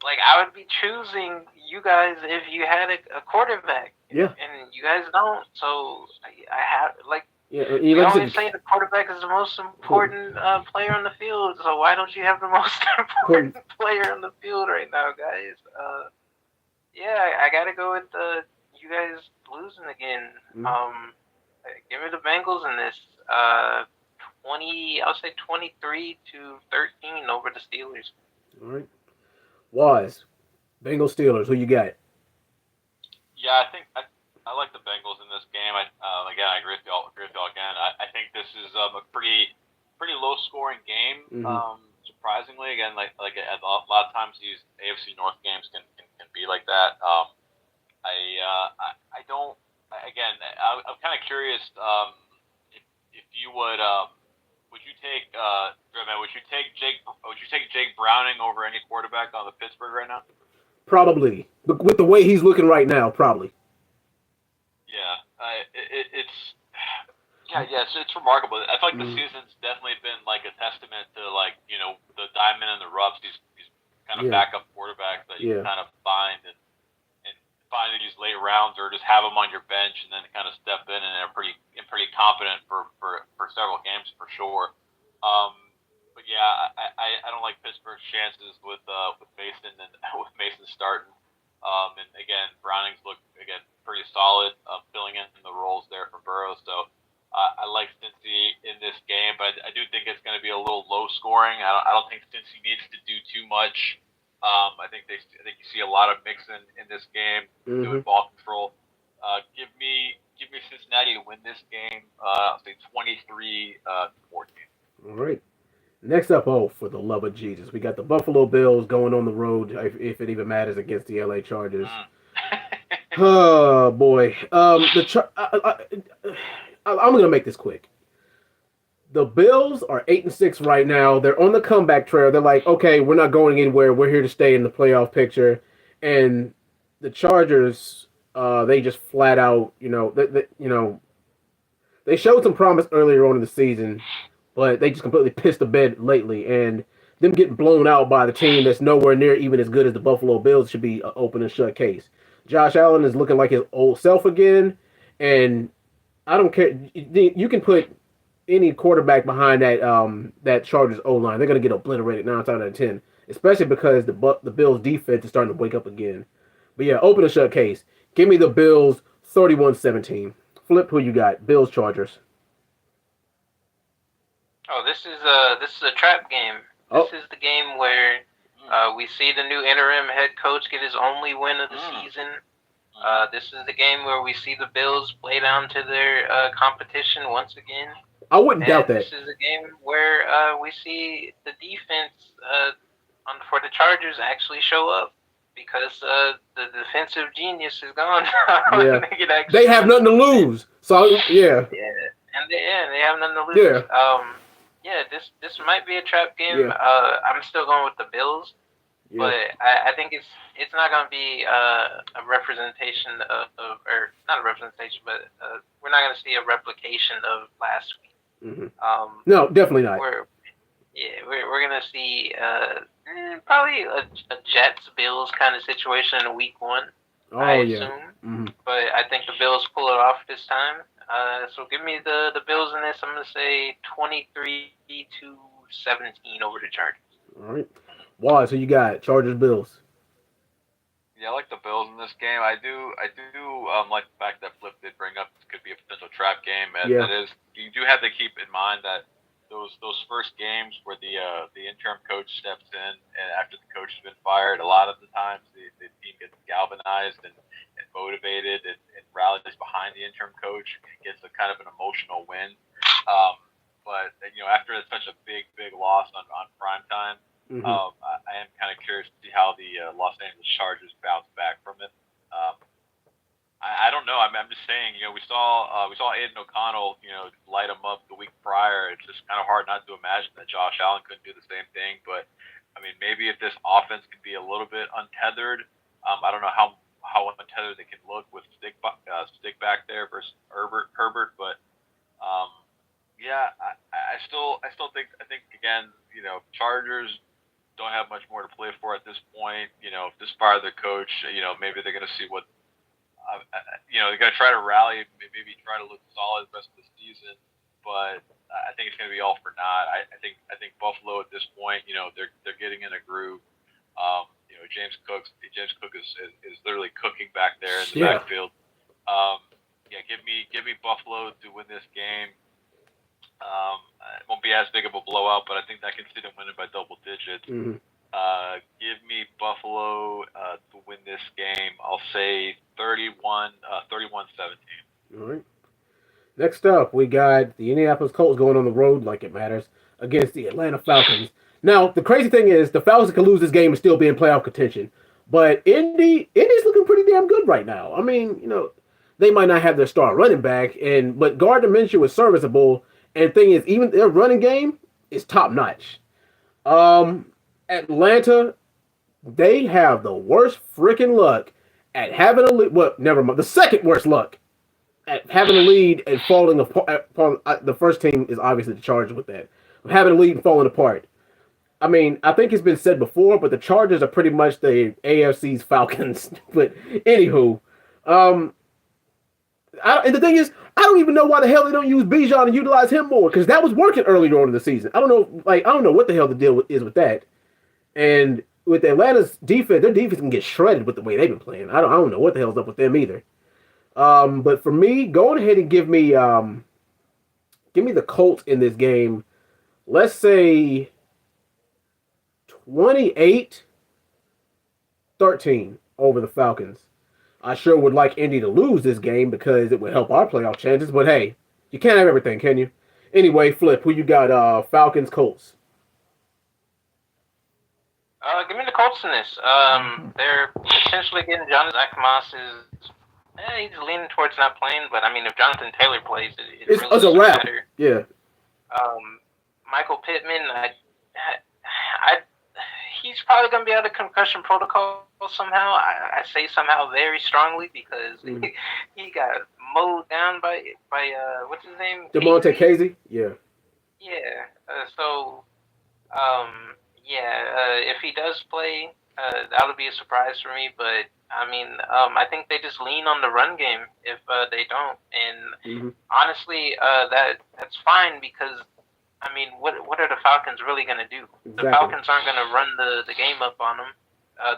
like I would be choosing you guys if you had a quarterback. Yeah. And you guys don't. So I have like. Yeah, you always say the quarterback is the most important player on the field. So why don't you have the most important player on the field right now, guys? Yeah, I gotta go with you guys losing again. Mm-hmm. Give me the Bengals in this. I'll say 23-13 over the Steelers. All right. Wise. Bengals Steelers. Who you got? Yeah, I think I like the Bengals in this game. Again, I agree with y'all again. I think this is a pretty low scoring game. Mm-hmm. Surprisingly, again, like a lot of times these AFC North games can be like that. I don't. Again, I'm kind of curious if you would you take would you take Jake Browning over any quarterback on the Pittsburgh right now? Probably, with the way he's looking right now, probably. Yeah, it's remarkable. I feel like the season's definitely been like a testament to the diamond and the roughs. These kind of backup quarterbacks that you kind of find and find in these late rounds, or just have them on your bench and then kind of step in and they're pretty competent for several games for sure. But yeah, I don't like Pittsburgh's chances with Mason and with Mason starting. And again, Browning's look pretty solid, filling in the roles there for Burrow. So I like Cincy in this game, but I do think it's going to be a little low scoring. I don't think Cincy needs to do too much. I think you see a lot of Mixon in this game, doing ball control. Give me Cincinnati to win this game. I'll say 23-14. All right. Next up, for the love of Jesus, we got the Buffalo Bills going on the road, if it even matters, against the LA Chargers. Oh boy. I'm gonna make this quick. The Bills are 8-6 right now. They're on the comeback trail. They're like, okay, we're not going anywhere. We're here to stay in the playoff picture. And the Chargers, they just flat out, they showed some promise earlier on in the season, but they just completely pissed the bed lately. And them getting blown out by the team that's nowhere near even as good as the Buffalo Bills should be an open and shut case. Josh Allen is looking like his old self again, and I don't care. You can put any quarterback behind that Chargers O-line. They're going to get obliterated 9 times out of 10, especially because the Bills defense is starting to wake up again. But yeah, open and shut case. Give me the Bills 31-17. Flip, who you got? Bills, Chargers. Oh, this is a trap game. This is the game where we see the new interim head coach get his only win of the season. This is the game where we see the Bills play down to their competition once again. I wouldn't doubt that. This is a game where we see the defense for the Chargers actually show up because the defensive genius is gone. Yeah. They have nothing to lose. So yeah. And they have nothing to lose. Yeah. This might be a trap game. Yeah. I'm still going with the Bills. Yeah. But I think it's not going to be a representation or not a representation, but we're not going to see a replication of last week. Mm-hmm. No, definitely not. Yeah, we're gonna see probably a Jets Bills kind of situation in Week 1, I Oh yeah. assume. Mm-hmm. But I think the Bills pull it off this time. So give me the Bills in this. I'm gonna say 23-17 over the Chargers. All right. Why? So you got Chargers Bills. Yeah, I like the Bills in this game. I do like the fact that Flip did bring up this could be a potential trap game. As Yeah. it is, you do have to keep in mind that those first games where the interim coach steps in and after the coach has been fired, a lot of the times the team gets galvanized and motivated and rallies behind the interim coach, gets a kind of an emotional win. Um, but after such a big loss on prime time. Mm-hmm. I am kind of curious to see how the Los Angeles Chargers bounce back from it. I don't know. I'm just saying. We saw Aiden O'Connell, light him up the week prior. It's just kind of hard not to imagine that Josh Allen couldn't do the same thing. But I mean, maybe if this offense could be a little bit untethered, I don't know how untethered they can look with stick back there versus Herbert. But yeah, I think again, Chargers don't have much more to play for at this point. If this fire their coach, maybe they're going to see what, they're going to try to rally, maybe try to look solid the rest of the season. But I think it's going to be all for naught. I think Buffalo at this point, they're getting in a groove. James Cook is literally cooking back there in the backfield. Yeah, give me Buffalo to win this game. It won't be as big of a blowout, but I think I can see them winning by double digits. Mm-hmm. Give me Buffalo to win this game. I'll say 31-17. All right. Next up, we got the Indianapolis Colts going on the road like it matters against the Atlanta Falcons. Now, the crazy thing is the Falcons can lose this game and still be in playoff contention. But Indy's looking pretty damn good right now. I mean, they might not have their star running back, but Gardner Minshew is serviceable. And the thing is, even their running game is top notch. Atlanta, they have the worst freaking luck at having a lead. Well, never mind. The second worst luck at having a lead and falling apart. The first team is obviously charged with that. Having a lead and falling apart. I mean, I think it's been said before, but the Chargers are pretty much the AFC's Falcons. But anywho, and the thing is, I don't even know why the hell they don't use Bijan and utilize him more, because that was working earlier on in the season. I don't know what the hell the deal is with that. And with Atlanta's defense, their defense can get shredded with the way they've been playing. I don't know what the hell's up with them either. But for me, go ahead and give me the Colts in this game. Let's say 28-13 over the Falcons. I sure would like Indy to lose this game because it would help our playoff chances. But hey, you can't have everything, can you? Anyway, Flip, who you got? Falcons, Colts. Give me the Colts in this. They're potentially getting Jonathan Zach is. He's leaning towards not playing, but I mean, if Jonathan Taylor plays, it's really a wrap. Better. Yeah. Michael Pittman, he's probably going to be out of concussion protocol somehow. I say somehow very strongly because he got mowed down by what's his name? Damontae Kazee? Yeah. Yeah. If he does play, that'll be a surprise for me. But I mean, I think they just lean on the run game if they don't. And honestly, that's fine because. I mean, what are the Falcons really going to do? Exactly. The Falcons aren't going to run the game up on them.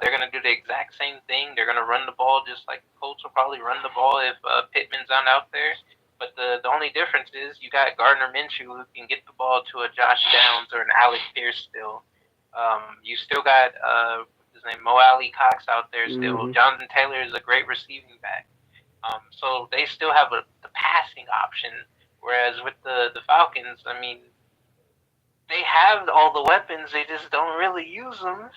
They're going to do the exact same thing. They're going to run the ball just like the Colts will probably run the ball if Pittman's not out there. But the only difference is you got Gardner Minshew who can get the ball to a Josh Downs or an Alec Pierce still. You still got his name Mo Alley Cox out there still. Jonathan Taylor is a great receiving back. So they still have the passing option. Whereas with the Falcons, I mean, they have all the weapons, they just don't really use them.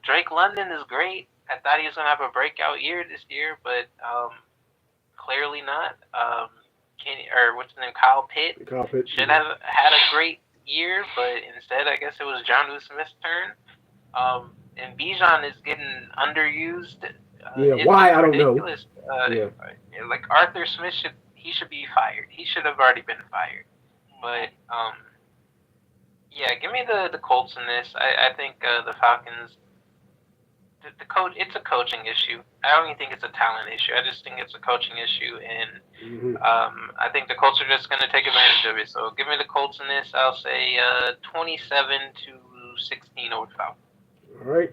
Drake London is great. I thought he was going to have a breakout year this year, but clearly not. What's his name? Kyle Pitt. Should have had a great year, but instead I guess it was Jonnu Smith's turn. And Bijan is getting underused. Why? I don't know. Like Arthur Smith should be fired. He should have already been fired. But Yeah, give me the Colts in this. I think the Falcons. The coach. It's a coaching issue. I don't even think it's a talent issue. I just think it's a coaching issue, and Hmm. I think the Colts are just going to take advantage of it. So give me the Colts in this. I'll say 27-16 over the Falcons. All right.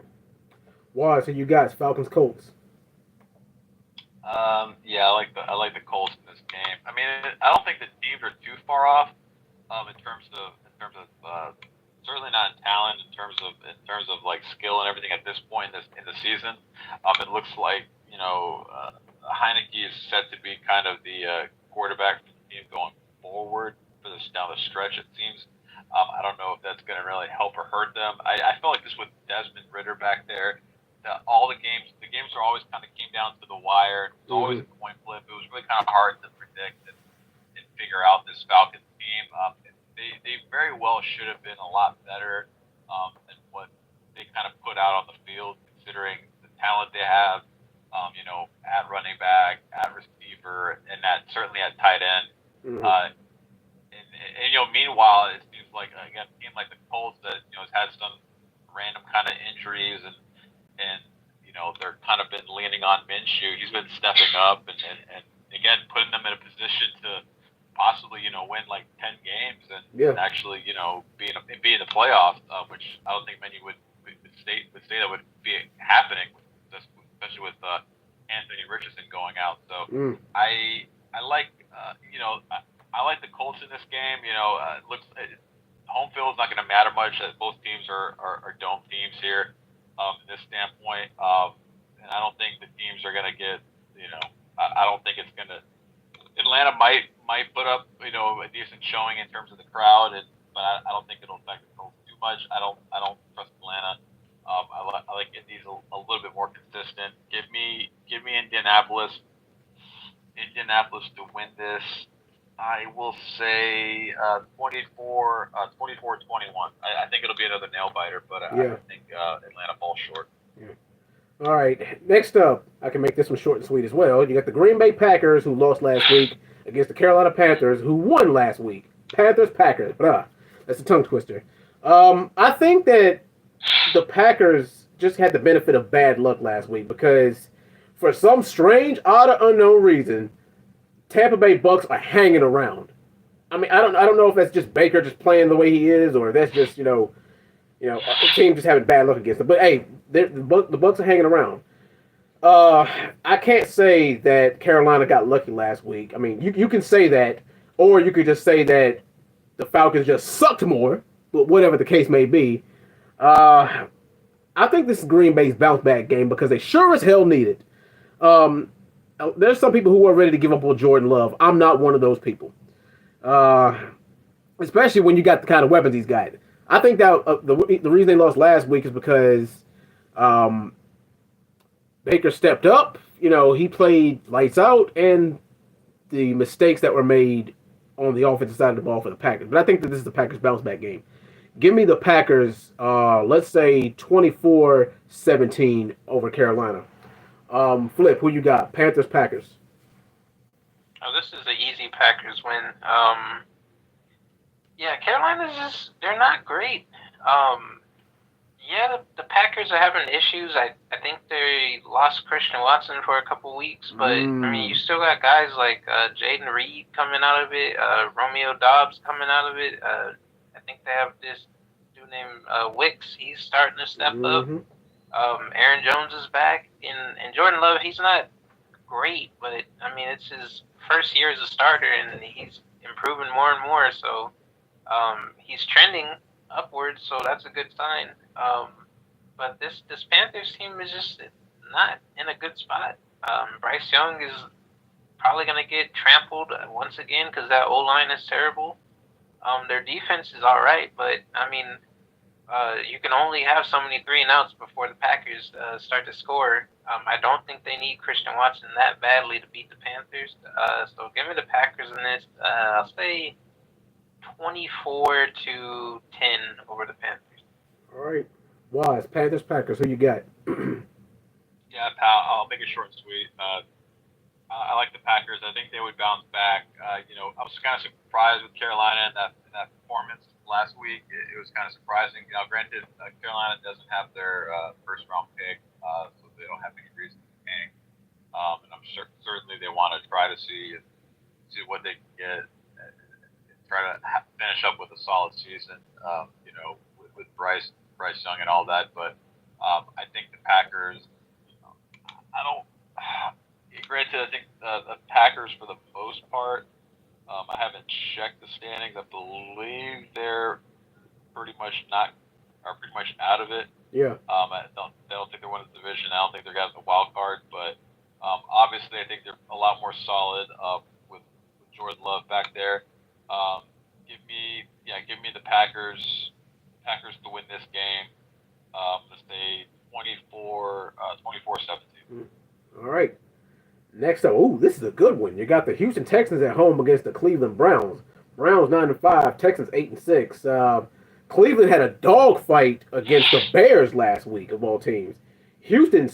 Why? So you guys, Falcons, Colts. Yeah, I like the Colts in this game. I mean, I don't think the teams are too far off. In terms of certainly not in talent in terms of like skill and everything at this point in the season. It looks like Heineke is set to be kind of the quarterback for the team going forward for this down the stretch. It seems. I don't know if that's going to really help or hurt them. I felt like this with Desmond Ritter back there. All the games are always kind of came down to the wire. It was always Hmm. a coin flip. It was really kind of hard to predict and figure out this Falcons team. They very well should have been a lot better than what they kind of put out on the field, considering the talent they have. At running back, at receiver, and that certainly at tight end. Hmm. Uh, meanwhile, it seems like again, a team like the Colts that has had some random kind of injuries and they're kind of been leaning on Minshew. He's been stepping up and again putting them in a position to possibly win like 10 games and Yeah. actually be in the playoffs, which I don't think many would say that would be happening, especially with Anthony Richardson going out. So Mm. I like I like the Colts in this game. Home field is not going to matter much. As both teams are dome teams here in this standpoint. And I don't think the teams are going to get, I don't think it's going to. Atlanta might put up, a decent showing in terms of the crowd, but I don't think it'll affect the Colts too much. I don't trust Atlanta. I like Indy's a little bit more consistent. Give me Indianapolis to win this. I will say 24-21. I think it'll be another nail biter, but I Yeah. think Atlanta falls short. Yeah. All right. Next up, I can make this one short and sweet as well. You got the Green Bay Packers who lost last week against the Carolina Panthers who won last week. Panthers, Packers. Blah. That's a tongue twister. I think that the Packers just had the benefit of bad luck last week because for some strange, odd, or unknown reason, Tampa Bay Bucks are hanging around. I mean, I don't know if that's just Baker just playing the way he is, or that's just a team just having bad luck against them. But hey, the Bucks are hanging around. Uh, I can't say that Carolina got lucky last week. I mean, you can say that, or you could just say that the Falcons just sucked more. But whatever the case may be, uh, I think this is Green Bay's bounce back game because they sure as hell need it. Um, there's some people who are ready to give up on Jordan Love. I'm not one of those people. Uh, Especially when you got the kind of weapons he's got. I think that the reason they lost last week is because um, Baker stepped up. He played lights out, and the mistakes that were made on the offensive side of the ball for the Packers. But I think that this is the Packers bounce back game. Give me the Packers, let's say 24-17 over Carolina. Flip, who you got? Panthers, Packers. Oh, this is an easy Packers win. Yeah, Carolina's they're not great. Um, yeah, the Packers are having issues. I think they lost Christian Watson for a couple weeks, but I mean, you Mm, still got guys like Jaden Reed coming out of it, Romeo Dobbs coming out of it. I think they have this dude named Wicks. He's starting to step up. mm-hmm. Aaron Jones is back, and Jordan Love. He's not great, but I mean, it's his first year as a starter, and he's improving more and more. So he's trending upwards, so that's a good sign. But this Panthers team is just not in a good spot. Bryce Young is probably going to get trampled once again because that O line is terrible. Their defense is all right, but I mean, you can only have so many three and outs before the Packers start to score. I don't think they need Christian Watson that badly to beat the Panthers. So give me the Packers in this. I'll say 24-10 over the Panthers. All right. Wise, Panthers, Packers. Who you got? Yeah, pal. I'll make it short and sweet. I like the Packers. I think they would bounce back. I was kind of surprised with Carolina in that performance last week, it was kind of surprising. You know, granted, Carolina doesn't have their first round pick, so they don't have any reason to tank. And I'm sure certainly they want to try to see what they can get, and try to finish up with a solid season. You know, with Bryce Young and all that. But I think the Packers. You know, I don't. Granted, I think the Packers, for the most part, I haven't checked the standings. I believe they're pretty much not are pretty much out of it. Yeah. I don't think they're winning the division. I don't think they're getting the wild card, but obviously I think they're a lot more solid with Jordan Love back there. Give me the Packers to win this game. Let's say 24-17. All right. Next up, this is a good one. You got the Houston Texans at home against the Cleveland Browns. Browns 9-5, Texans 8-6. Cleveland had a dogfight against the Bears last week of all teams. Houston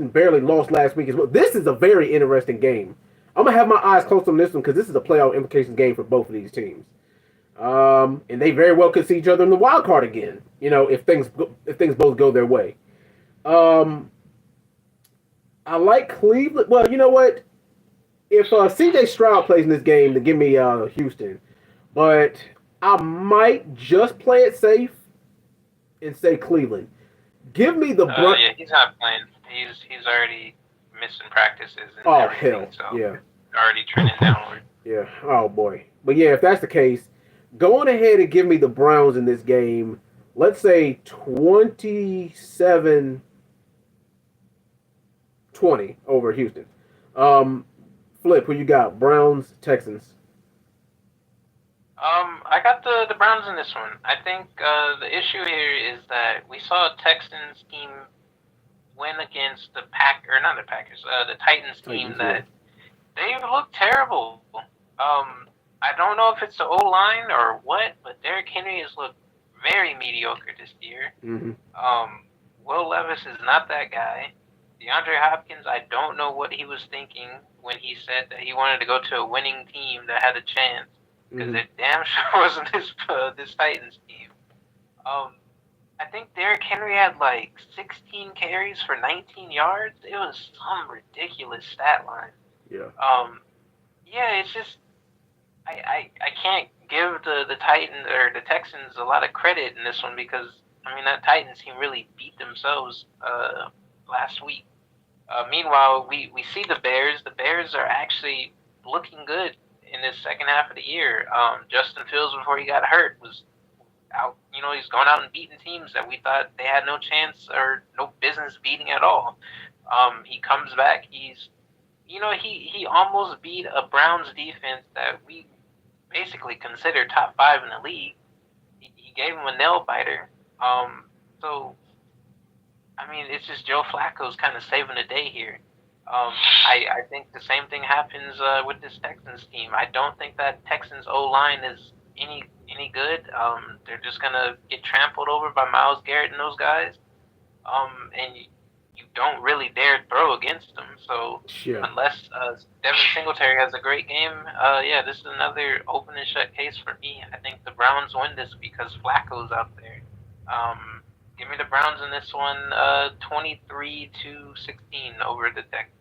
barely lost last week as well. This is a very interesting game. I'm gonna have my eyes closed on this one because this is a playoff implications game for both of these teams. And they very well could see each other in the wild card again. You know, if things both go their way. I like Cleveland. Well, you know what? If C.J. Stroud plays in this game, then give me Houston. But I might just play it safe and say Cleveland. Give me the yeah, he's not playing. He's already missing practices and everything. Hell, so yeah. Already trending downward. Yeah. Oh boy. But yeah, if that's the case, go on ahead and give me the Browns in this game. Let's say 27-20 over Houston. Flip, who you got? Browns, Texans. I got the Browns in this one. I think the issue here is that we saw a Texans team win against the Titans team that they looked terrible. I don't know if it's the O-line or what, but Derrick Henry has looked very mediocre this year. Mm-hmm. Will Levis is not that guy. DeAndre Hopkins, I don't know what he was thinking when he said that he wanted to go to a winning team that had a chance, because it damn sure wasn't this Titans team. I think Derrick Henry had like 16 carries for 19 yards. It was some ridiculous stat line. Yeah. Yeah, it's just I can't give the Titans or the Texans a lot of credit in this one because I mean that Titans team really beat themselves last week. Meanwhile, we see the Bears. The Bears are actually looking good in this second half of the year. Justin Fields, before he got hurt, was out. You know, he's going out and beating teams that we thought they had no chance or no business beating at all. He comes back. He almost beat a Browns defense that we basically consider top 5 in the league. He gave him a nail biter. So, I mean, it's just Joe Flacco's kind of saving the day here. I think the same thing happens with this Texans team. I don't think that Texans O-line is any good. They're just going to get trampled over by Myles Garrett and those guys. And you don't really dare throw against them. So unless Devin Singletary has a great game, this is another open and shut case for me. I think the Browns win this because Flacco's out there. Give me the Browns in this one, 23-16 over the Texans.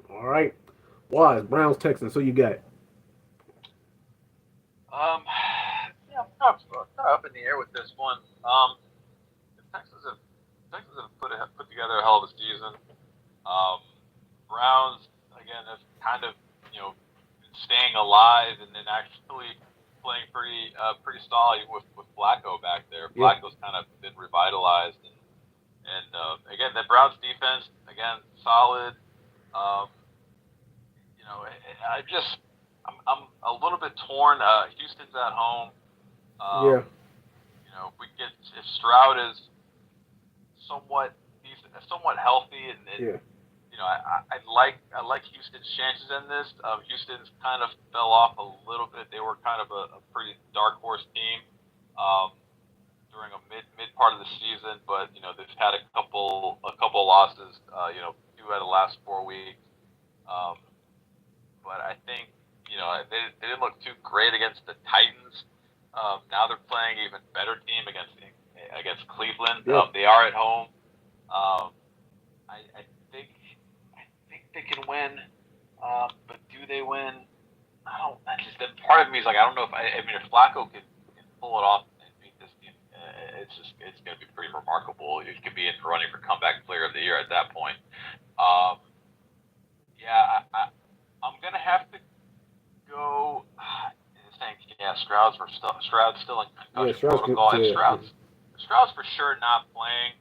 All right. Wise, Browns, Texans. So you got? I'm kind of up in the air with this one. The Texans have put together a hell of a season. Browns again have kind of staying alive and then actually playing pretty solid with Flacco back there. Flacco's kind of been revitalized, and again the Browns defense again solid. I'm a little bit torn. Houston's at home. If Stroud is somewhat decent, somewhat healthy, and I like Houston's chances in this. Houston's kind of fell off a little bit. They were kind of a pretty dark horse team during a mid part of the season, but they've had a couple losses. 2 out of the last 4 weeks. But I think they didn't look too great against the Titans. Now they're playing even better team against Cleveland. Yeah. They are at home. Um, I think they can win, but do they win? I don't. That's just that part of me is like I don't know if I mean if Flacco can pull it off and beat this team, it's going to be pretty remarkable. It could be in the running for comeback player of the year at that point. Um, yeah, I'm going to have to go. Saying yeah, Stroud's still in Yeah, concussion Stroud's good. protocol. And Yeah. Stroud's for sure not playing.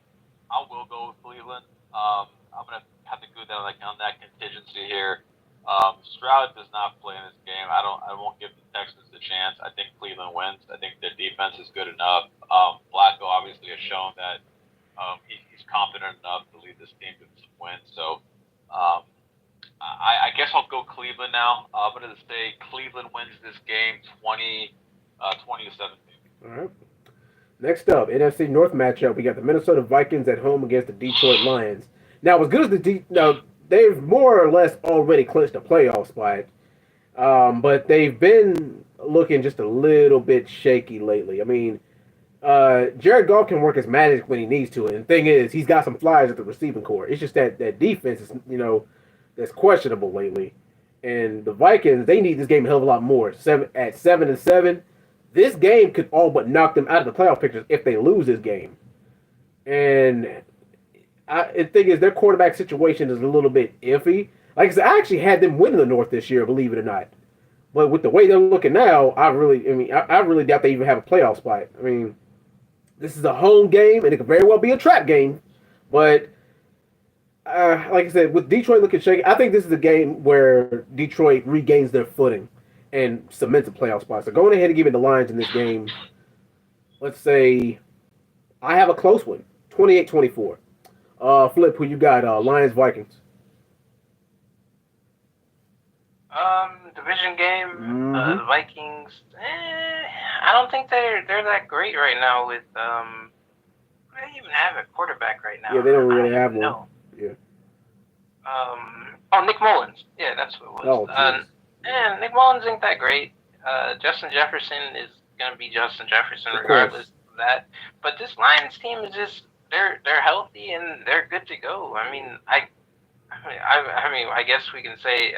I will go with Cleveland. I'm gonna have to go down on that contingency here. Stroud does not play in this game. I won't give the Texans the chance. I think Cleveland wins. I think their defense is good enough. Flacco obviously has shown that he's confident enough to lead this team to some wins. So um, I guess I'll go Cleveland now. I'm going to say Cleveland wins this game 20 to 17. All right. Next up, NFC North matchup, we got the Minnesota Vikings at home against the Detroit Lions. Now, as good as now they've more or less already clinched a playoff spot, but they've been looking just a little bit shaky lately. I mean, Jared Goff can work his magic when he needs to, and the thing is, he's got some flyers at the receiving core. It's just that defense is that's questionable lately. And the Vikings, they need this game a hell of a lot more. 7-7. This game could all but knock them out of the playoff pictures if they lose this game. And the thing is, their quarterback situation is a little bit iffy. Like I said, I actually had them winning the North this year, believe it or not. But with the way they're looking now, I really doubt they even have a playoff spot. I mean, this is a home game, and it could very well be a trap game. But like I said, with Detroit looking shaky, I think this is a game where Detroit regains their footing and cements a playoff spot. So going ahead and giving the Lions in this game, let's say I have a close one, 28-24. Flip, who you got? Lions, Vikings. Division game. Mhm. The Vikings. I don't think they're that great right now. With they don't even have a quarterback right now. Yeah, they don't really I have one. know. Yeah. Nick Mullins. Yeah, that's what it was. Oh, jeez. Nick Mullins ain't that great. Justin Jefferson is gonna be Justin Jefferson Of regardless course. of that. But this Lions team is just they're healthy and they're good to go. I mean, I guess we can say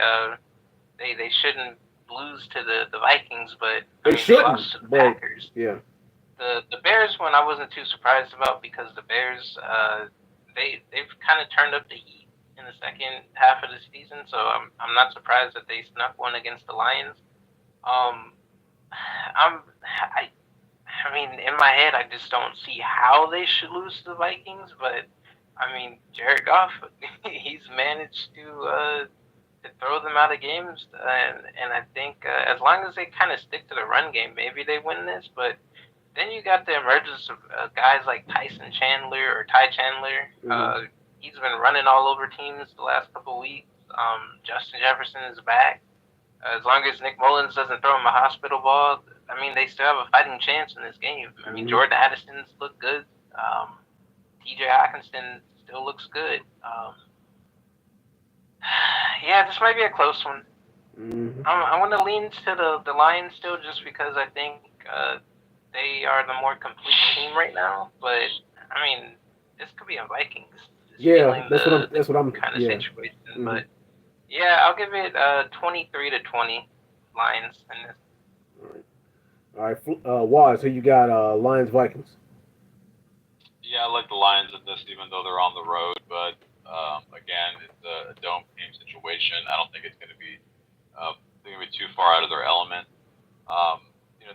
they shouldn't lose to the Vikings, but They shouldn't, lost to the but- Packers. Yeah. The Bears one I wasn't too surprised about because the Bears they've kind of turned up the heat in the second half of the season, so I'm not surprised that they snuck one against the Lions. I mean, in my head, I just don't see how they should lose to the Vikings. But I mean, Jared Goff, he's managed to throw them out of games, and I think as long as they kind of stick to the run game, maybe they win this. But then you got the emergence of guys like Tyson Chandler or Ty Chandler. Mhm. He's been running all over teams the last couple of weeks. Justin Jefferson is back. As long as Nick Mullins doesn't throw him a hospital ball, I mean, they still have a fighting chance in this game. I mean, Mhm. Jordan Addison's looked good. TJ Hawkinson still looks good. Yeah, this might be a close one. Mhm. I'm going to lean to the Lions still just because I think they are the more complete team right now. But, I mean, this could be a Vikings. Yeah, that's what I'm. kind of Yeah. situation. Mhm. But, yeah, I'll give it 23-20 Lions in this. All right, Waz, who you got? Lions, Vikings. Yeah, I like the Lions in this, even though they're on the road. But again, it's a dome game situation. I don't think it's going to be too far out of their element.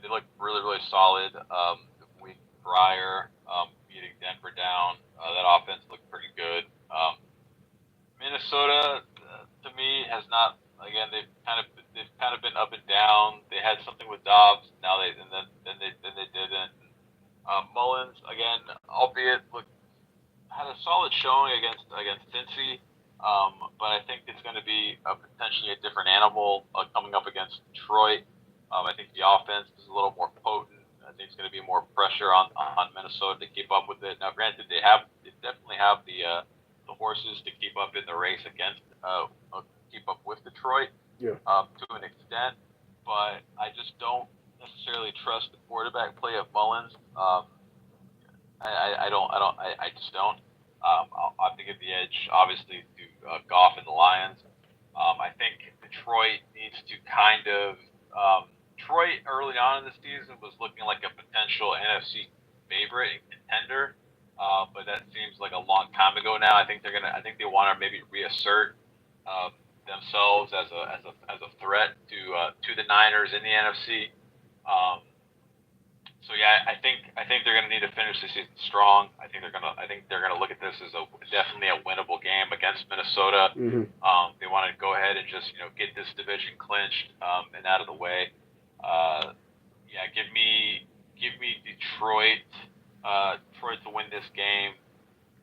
They look really, really solid. The week prior, beating Denver down, that offense looked pretty good. Minnesota, to me, has not. Again, they've kind of been up and down. They had something with Dobbs. Now then they didn't. Mullins again, albeit had a solid showing against Cincy, but I think it's going to be potentially a different animal coming up against Detroit. I think the offense is a little more potent. I think it's going to be more pressure on Minnesota to keep up with it. Now, granted, they definitely have the horses to keep up in the race against keep up with Detroit. Yeah. To an extent, but I just don't necessarily trust the quarterback play of Mullins. I just don't. I'll have to give the edge, obviously, to Goff and the Lions. I think Detroit needs to kind of. Detroit early on in the season was looking like a potential NFC favorite and contender, but that seems like a long time ago now. I think they're gonna. I think they want to maybe reassert themselves as a threat to the Niners in the NFC. Um, so yeah, I think they're going to need to finish the season strong. I think they're gonna look at this as definitely a winnable game against Minnesota. Hmm. They want to go ahead and just get this division clinched and out of the way. Yeah, give me Detroit. Detroit to win this game.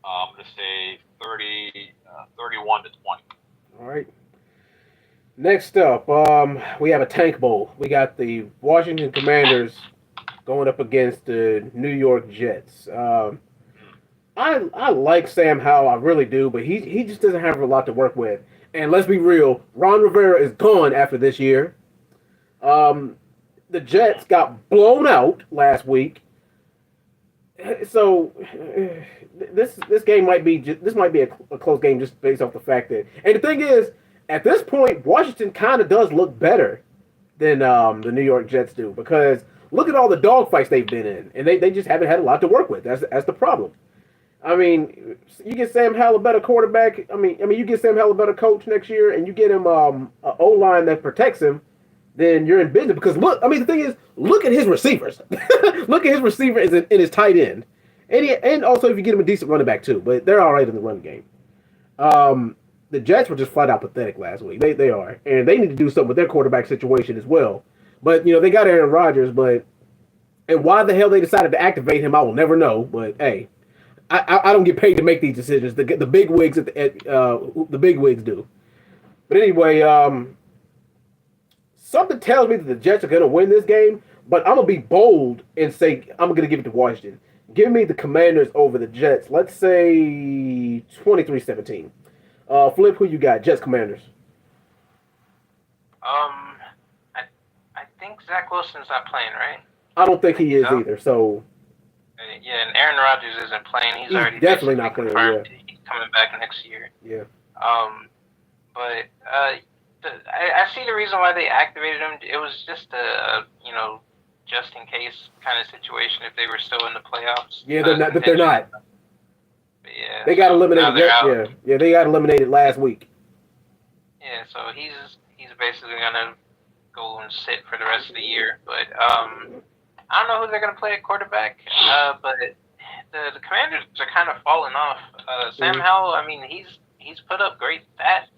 I'm going to say 31 to 20. All right. Next up, we have a tank bowl. We got the Washington Commanders going up against the New York Jets. I like Sam Howell, I really do, but he just doesn't have a lot to work with. And let's be real, Ron Rivera is gone after this year. Um, the Jets got blown out last week, so this game might be a close game just based off the fact that. And the thing is, at this point, Washington kind of does look better than the New York Jets do because look at all the dogfights they've been in, and they just haven't had a lot to work with. That's the problem. I mean, you get Sam Howell a better quarterback. You get Sam Howell a better coach next year, and you get him an O line that protects him. Then you're in business because look. I mean, the thing is, look at his receivers. Look at his receiver in his tight end, and also if you get him a decent running back too. But they're all right in the run game. The Jets were just flat out pathetic last week. They are, and they need to do something with their quarterback situation as well. But they got Aaron Rodgers, but and why the hell they decided to activate him, I will never know. But hey, I don't get paid to make these decisions. The big wigs the big wigs do. But anyway, something tells me that the Jets are going to win this game. But I'm gonna be bold and say I'm gonna give it to Washington. Give me the Commanders over the Jets. Let's say 23-17. Flip, who you got? Jets, Commanders. I I think Zach Wilson's not playing, right? I don't think I think he is so. either. So Yeah, and Aaron Rodgers isn't playing. He's he's already definitely basically not playing. Yeah, confirmed he's coming back next year. yeah, Um, but I see the reason why they activated him. It was just just in case kind of situation if they were still in the playoffs. yeah. They're not. But they're not. But yeah, They got so now eliminated. they're Yeah, out. yeah, yeah. They got eliminated last week. Yeah, so he's basically gonna go and sit for the rest of the year. But I don't know who they're gonna play at quarterback. But the Commanders are kind of falling off. Sam Mhm. Howell, I mean, he's put up great stats,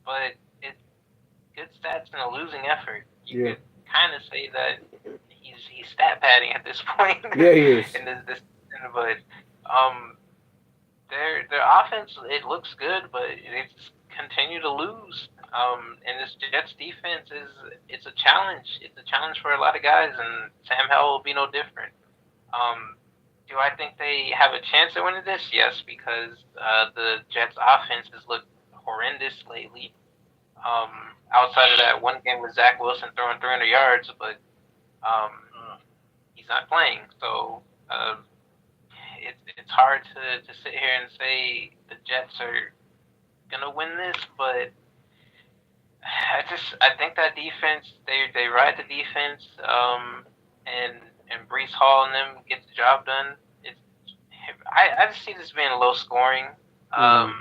but it's good stats in a losing effort. You Yeah, could kind of say that he's stat padding at this point. yeah. He is. in this, but um, their offense it looks good, but it's continue to lose. And this Jets defense it's a challenge. It's a challenge for a lot of guys, and Sam Howell will be no different. Um, do I think they have a chance at winning this? Yes, because the Jets' offense has looked horrendous lately. Outside of that one game with Zach Wilson throwing 300 yards, but um, he's not playing. So it's hard to sit here and say the Jets are gonna win this, but I think that defense they ride the defense, and Brees Hall and them get the job done. It's I just see this being low scoring. Hmm.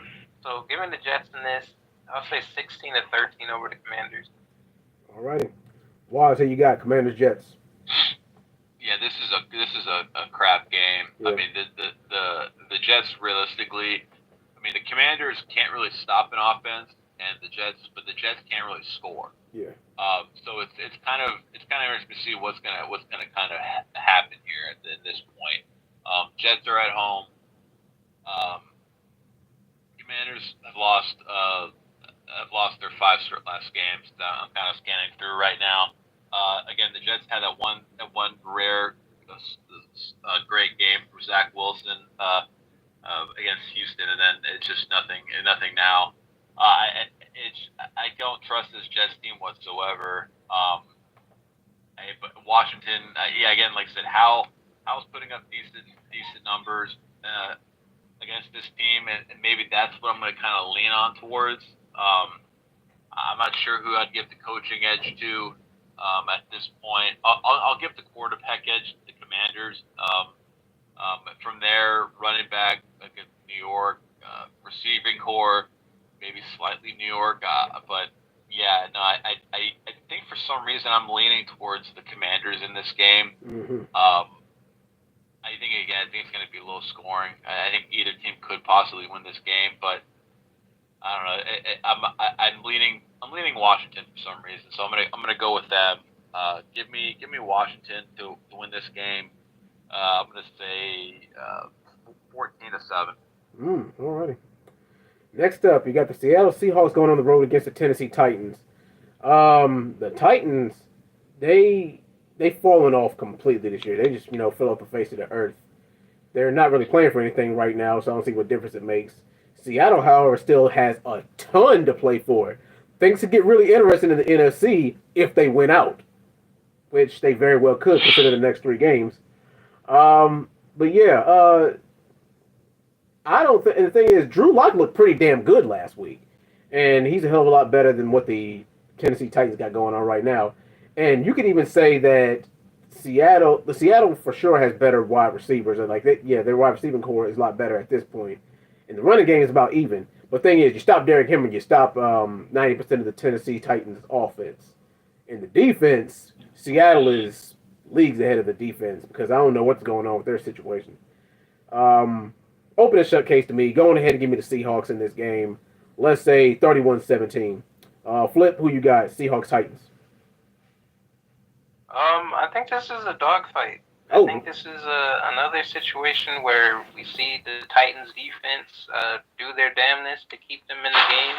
So giving the Jets in this, I'll say 16-13 over the Commanders. All righty. Waz, who you got? Commanders, Jets. Yeah, this is a crap game. I Yeah, mean, the Jets realistically, I mean, the Commanders can't really stop an offense, and the Jets can't really score. yeah. So it's kind of interesting to see what's gonna kind of happen here at this point. Jets are at home. Um, Commanders have lost their five straight last games. I'm kind of scanning through right now. Again, the Jets had that one rare great game from Zach Wilson against Houston, and then it's just nothing now. I don't trust this Jets team whatsoever. But Washington, again, like I said, How's putting up decent numbers against this team, and maybe that's what I'm going to kind of lean on towards. I'm not sure who I'd give the coaching edge to at this point. I'll give the quarterback edge to the Commanders. From there, running back against New York, receiving core, maybe slightly New York, but yeah, no, I think for some reason I'm leaning towards the Commanders in this game. Mm-hmm. I think it's going to be low scoring. I think either team could possibly win this game, but I don't know. I'm leaning Washington for some reason, so I'm gonna go with them. Give me Washington to win this game. I'm gonna say 14-7. Alrighty. Next up, you got the Seattle Seahawks going on the road against the Tennessee Titans. The Titans, they've fallen off completely this year. They just fell off the face of the earth. They're not really playing for anything right now, so I don't see what difference it makes. Seattle, however, still has a ton to play for. Things could get really interesting in the NFC if they win out, which they very well could consider the next 3 games. But yeah, I don't think. And the thing is, Drew Lock looked pretty damn good last week, and he's a hell of a lot better than what the Tennessee Titans got going on right now. And you could even say that the Seattle for sure has better wide receivers, and their wide receiving core is a lot better at this point, and the running game is about even. But the thing is, you stop Derrick Henry, you stop 90% of the Tennessee Titans offense. In the defense, Seattle is leagues ahead of the defense because I don't know what's going on with their situation. Open and shut case to me. Go on ahead and give me the Seahawks in this game. Let's say 31-17. Flip, who you got? Seahawks Titans. I think this is a dogfight. I think this is another situation where we see the Titans defense do their damnness to keep them in the game.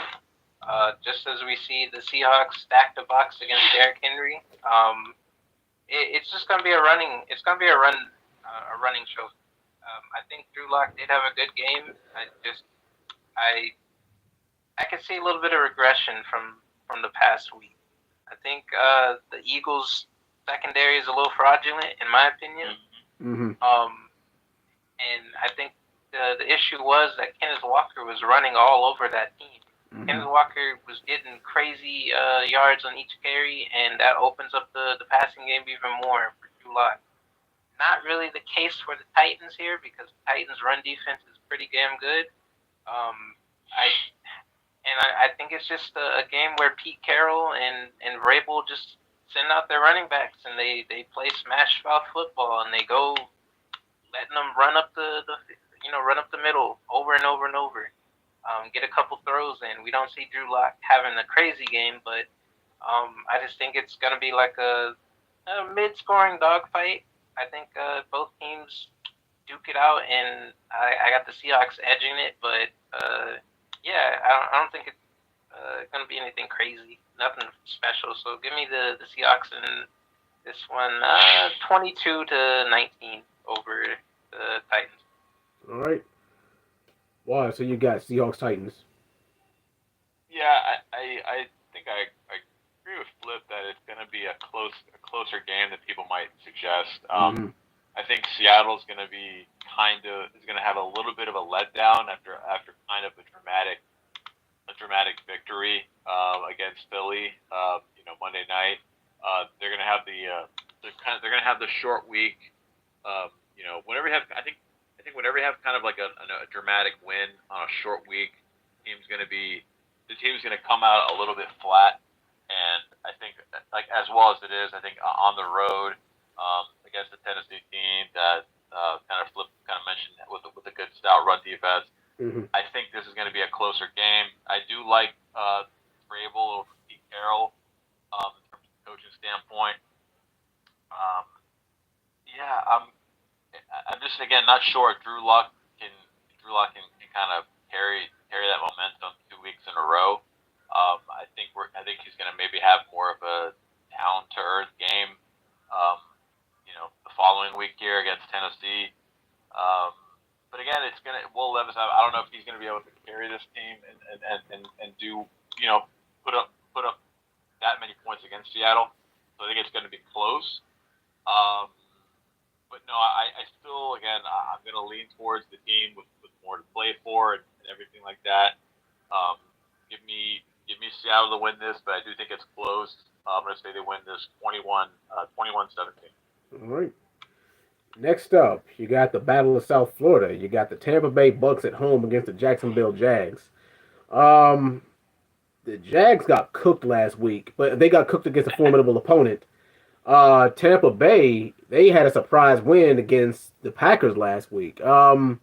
Just as we see the Seahawks stack the box against Derrick Henry. It's just gonna be a running. It's gonna be a running show. I think Drew Lock did have a good game. I can see a little bit of regression from the past week. I think the Eagles' secondary is a little fraudulent, in my opinion. Mm-hmm. And I think the issue was that Kenneth Walker was running all over that team. Mm-hmm. Kenneth Walker was getting crazy yards on each carry, and that opens up the passing game even more for Drew Lock. Not really the case for the Titans here because the Titans' run defense is pretty damn good. I think it's just a game where Pete Carroll and Vrabel just send out their running backs and they play smash mouth football and they go letting them run up run up the middle over and over and over. Get a couple throws in. We don't see Drew Lock having a crazy game, but I just think it's gonna be like a mid-scoring dogfight. I think both teams duke it out, and I got the Seahawks edging it. But I don't think it's going to be anything crazy, nothing special. So give me the Seahawks in this one, 22-19 over the Titans. All right. Wow. So you got Seahawks Titans. Yeah, I think I agree with Flip that it's going to be a closer game than people might suggest. I think Seattle's going to be going to have a little bit of a letdown after kind of a dramatic victory against Philly. Monday night. They're going to have they're going to have the short week. Whenever you have whenever you have kind of like a dramatic win on a short week, the team's going to come out a little bit flat. And I think, like as well as it is, I think on the road against the Tennessee team that Flip mentioned with a good stout run defense, I think this is going to be a closer game. I do like Vrabel over Pete Carroll from a coaching standpoint. I'm just again not sure if Drew Lock can kind of carry that momentum 2 weeks in a row. I think he's going to maybe have more of a down to earth game. The following week here against Tennessee. But again, it's going to Will Levis. I don't know if he's going to be able to carry this team and do put up that many points against Seattle. So I think it's going to be close. Um, but no, I still, again, I'm going to lean towards the team with more to play for and everything like that. Um, give me Seattle to win this, but I do think it's close. I'm going to say they win this 21-17. All right. Next up, you got the Battle of South Florida. You got the Tampa Bay Bucks at home against the Jacksonville Jags. Um, the Jags got cooked last week, but they got cooked against a formidable opponent. Tampa Bay, they had a surprise win against the Packers last week. This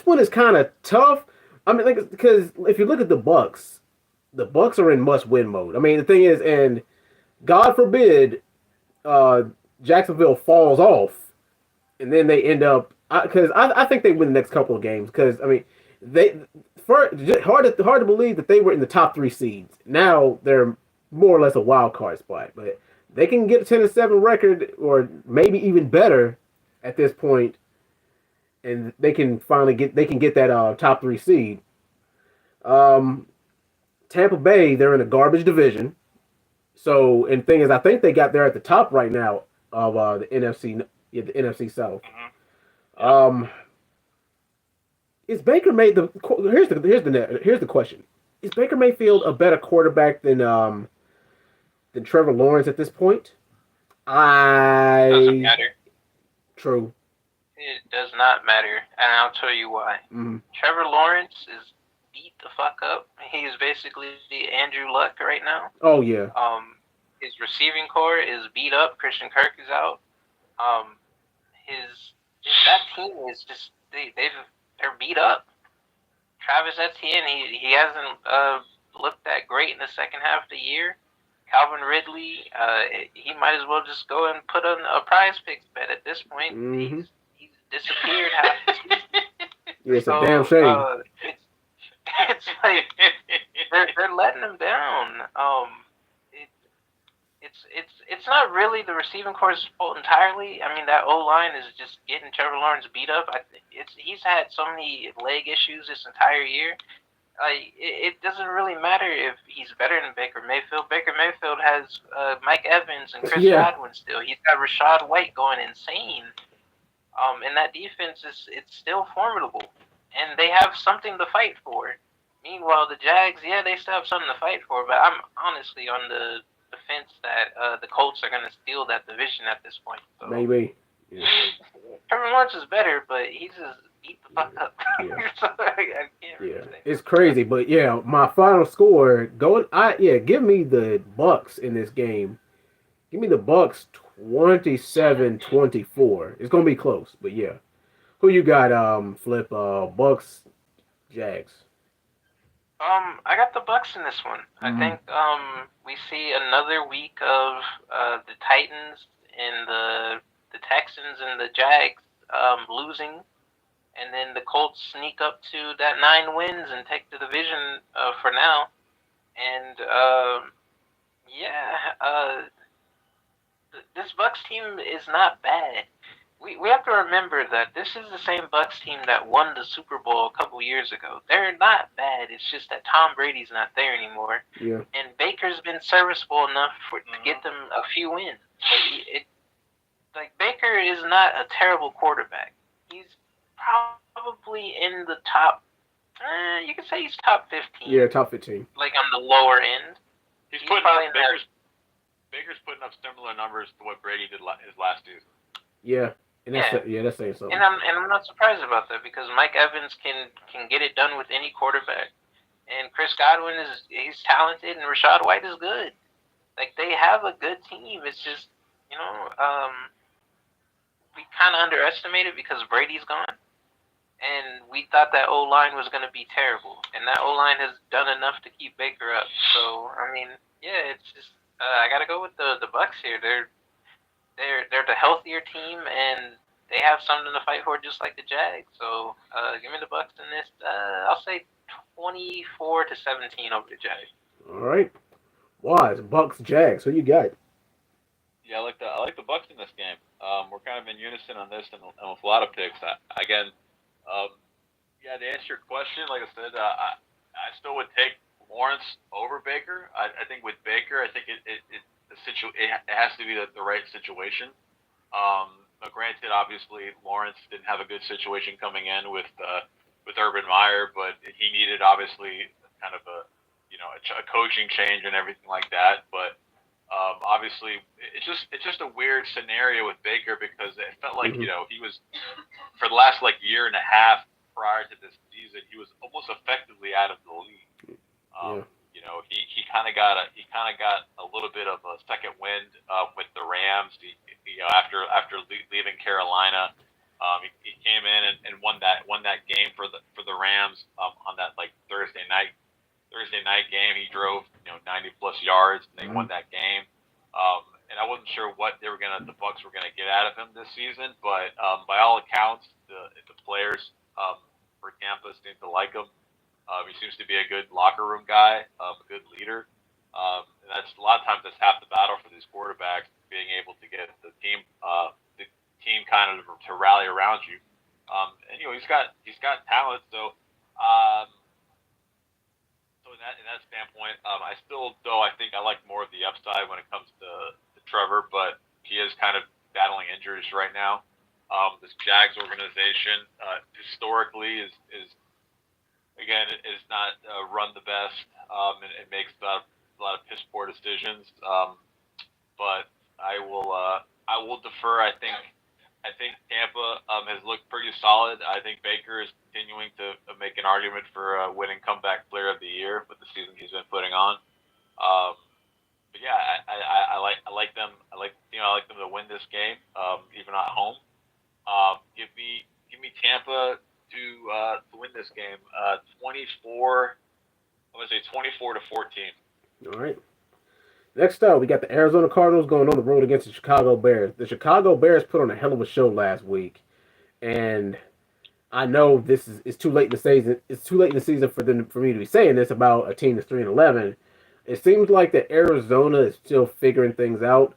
one is kind of tough. I mean, like, because if you look at the Bucks are in must-win mode. I mean, the thing is, and God forbid, uh, Jacksonville falls off, and then they end up because I think they win the next couple of games because I mean they hard to believe that they were in the top three seeds. Now they're more or less a wild card spot, but they can get a 10-7 record or maybe even better at this point, and they can get that top three seed. Um, Tampa Bay, they're in a garbage division. So, and thing is, I think they got there at the top right now of the NFC South. Mm-hmm. Um, is Baker May the here's the question: Is Baker Mayfield a better quarterback than Trevor Lawrence at this point? Doesn't matter. True. It does not matter, and I'll tell you why. Mm-hmm. Trevor Lawrence is beat the fuck up. He's basically the Andrew Luck right now. Oh yeah. His receiving core is beat up. Christian Kirk is out. That team is just they're beat up. Travis Etienne, he hasn't looked that great in the second half of the year. Calvin Ridley, he might as well just go and put on a prize picks bet at this point. Mm-hmm. He's disappeared half the season. Yeah, it's a damn shame. It's like they're letting him down. It's not really the receiving core's fault entirely. I mean, that O line is just getting Trevor Lawrence beat up. He's had so many leg issues this entire year. It doesn't really matter if he's better than Baker Mayfield. Baker Mayfield has Mike Evans and Chris Godwin still. He's got Rashad White going insane. And that defense it's still formidable, and they have something to fight for. Meanwhile, the Jags, yeah, they still have something to fight for, but I'm honestly on the defense that the Colts are going to steal that division at this point. So. Maybe. Yeah. Trevor Lawrence is better, but he's just beat the fuck up. Yeah. So I can't really say. It's crazy, but yeah, my final score give me the Bucks in this game. Give me the Bucks 27-24. It's gonna be close, but yeah. Who you got, Flip? Bucks, Jags. I got the Bucks in this one. Mm-hmm. I think we see another week of the Titans and the Texans and the Jags losing, and then the Colts sneak up to that 9 wins and take the division for now. And this Bucks team is not bad. We have to remember that this is the same Bucks team that won the Super Bowl a couple years ago. They're not bad. It's just that Tom Brady's not there anymore. Yeah. And Baker's been serviceable enough to get them a few wins. Baker is not a terrible quarterback. He's probably in the top. You could say he's top 15. Yeah, top 15. Like on the lower end. He's putting up Baker's putting up similar numbers to what Brady did his last season. Yeah. And that's saying something. And I'm not surprised about that because Mike Evans can get it done with any quarterback, and Chris Godwin he's talented, and Rashad White is good. Like they have a good team. It's just we kind of underestimated because Brady's gone, and we thought that O line was going to be terrible, and that O line has done enough to keep Baker up. So I mean, yeah, it's just I got to go with the Bucks here. They're the healthier team, and they have something to fight for, just like the Jags. So give me the Bucks in this. I'll say 24-17 over the Jags. All right, Wise, Bucks, Jags. Who you got? Yeah, I like the Bucks in this game. We're kind of in unison on this, and with a lot of picks. To answer your question, like I said, I still would take Lawrence over Baker. I think with Baker, I think it has to be the right situation. But granted, obviously Lawrence didn't have a good situation coming in with Urban Meyer, but he needed obviously kind of a coaching change and everything like that. But obviously, it's just a weird scenario with Baker because it felt like Mhm. he was for the last like year and a half prior to this season, he was almost effectively out of the league. Yeah. Um, he kind of got a little bit of a second wind with the Rams. After leaving Carolina, he came in and won that game for the Rams on that like Thursday night game. He drove 90 plus yards and they won that game. And I wasn't sure what the Bucs were gonna get out of him this season, but by all accounts, the players for Tampa seem to like him. He seems to be a good locker room guy, a good leader. And that's a lot of times that's half the battle for these quarterbacks, being able to get the team kind of to rally around you. And he's got talent, so um, in that standpoint, I still though I think I like more of the upside when it comes to Trevor, but he is kind of battling injuries right now. This Jags organization historically is again is not run the best. It makes a lot of piss poor decisions. But I will defer. I think Tampa has looked pretty solid. I think Baker is continuing to make an argument for winning comeback player of the year with the season he's been putting on. Um, but yeah, I like them. I like them to win this game, even at home. Give me Tampa to win this game. 24. I'm gonna say 24-14. All right. Next up, we got the Arizona Cardinals going on the road against the Chicago Bears. The Chicago Bears put on a hell of a show last week, and I know this is it's too late in the season. It's too late in the season for me to be saying this about a team that's 3-11. It seems like that Arizona is still figuring things out.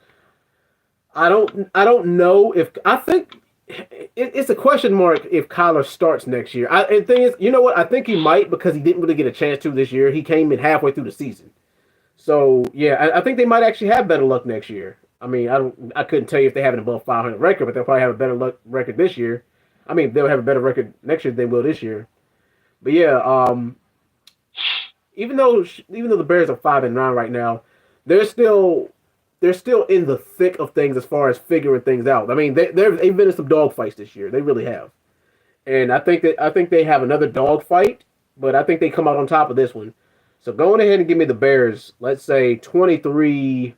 I don't know if I think it's a question mark if Kyler starts next year. And the thing is, you know what? I think he might because he didn't really get a chance to this year. He came in halfway through the season. So yeah, I think they might actually have better luck next year. I mean, I couldn't tell you if they have an above 500 record, but they'll probably have a better luck record this year. I mean, they'll have a better record next year than they will this year. But yeah, even though the Bears are 5-9 right now, they're still they're still in the thick of things as far as figuring things out. I mean, they've been in some dogfights this year. They really have, and I think they have another dogfight, but I think they come out on top of this one. So going ahead and give me the Bears. Let's say 23-20.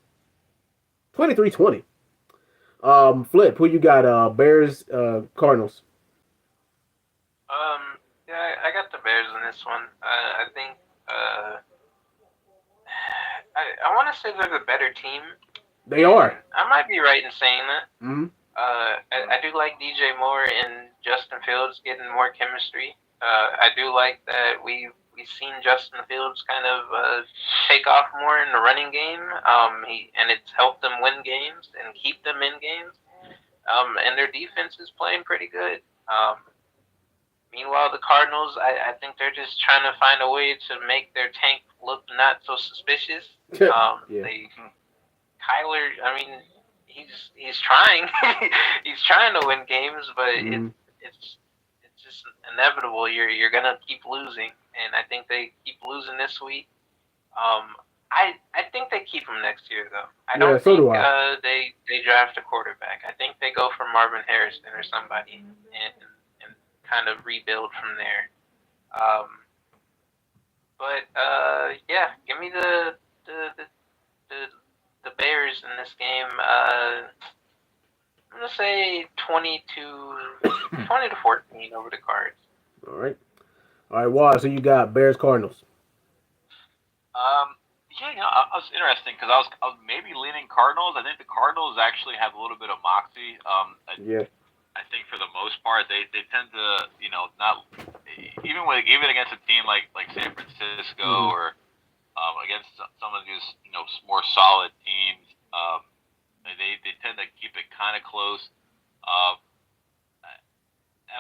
Flip, who you got? Bears, Cardinals. Yeah, I got the Bears in this one. I think I want to say they're the better team. They are. I might be right in saying that. Mm-hmm. I do like DJ Moore and Justin Fields getting more chemistry. I do like that we've seen Justin Fields kind of take off more in the running game. And it's helped them win games and keep them in games. And their defense is playing pretty good. Meanwhile, the Cardinals, I think they're just trying to find a way to make their tank look not so suspicious. Yeah. Kyler, I mean, he's trying, he's trying to win games, but it's just inevitable. You're gonna keep losing, and I think they keep losing this week. I think they keep him next year though. I don't so think do I. they draft a quarterback. I think they go for Marvin Harrison or somebody and kind of rebuild from there. Yeah, give me the Bears in this game. I'm gonna say 20 to 14 over the Cards. All right. All right, Waz, so you got Bears, Cardinals. Yeah, I was interesting because I was maybe leaning Cardinals. I think the Cardinals actually have a little bit of moxie. Yeah. I think for the most part they tend to not even against a team like San Francisco or against some of these more solid teams, they tend to keep it kind of close. I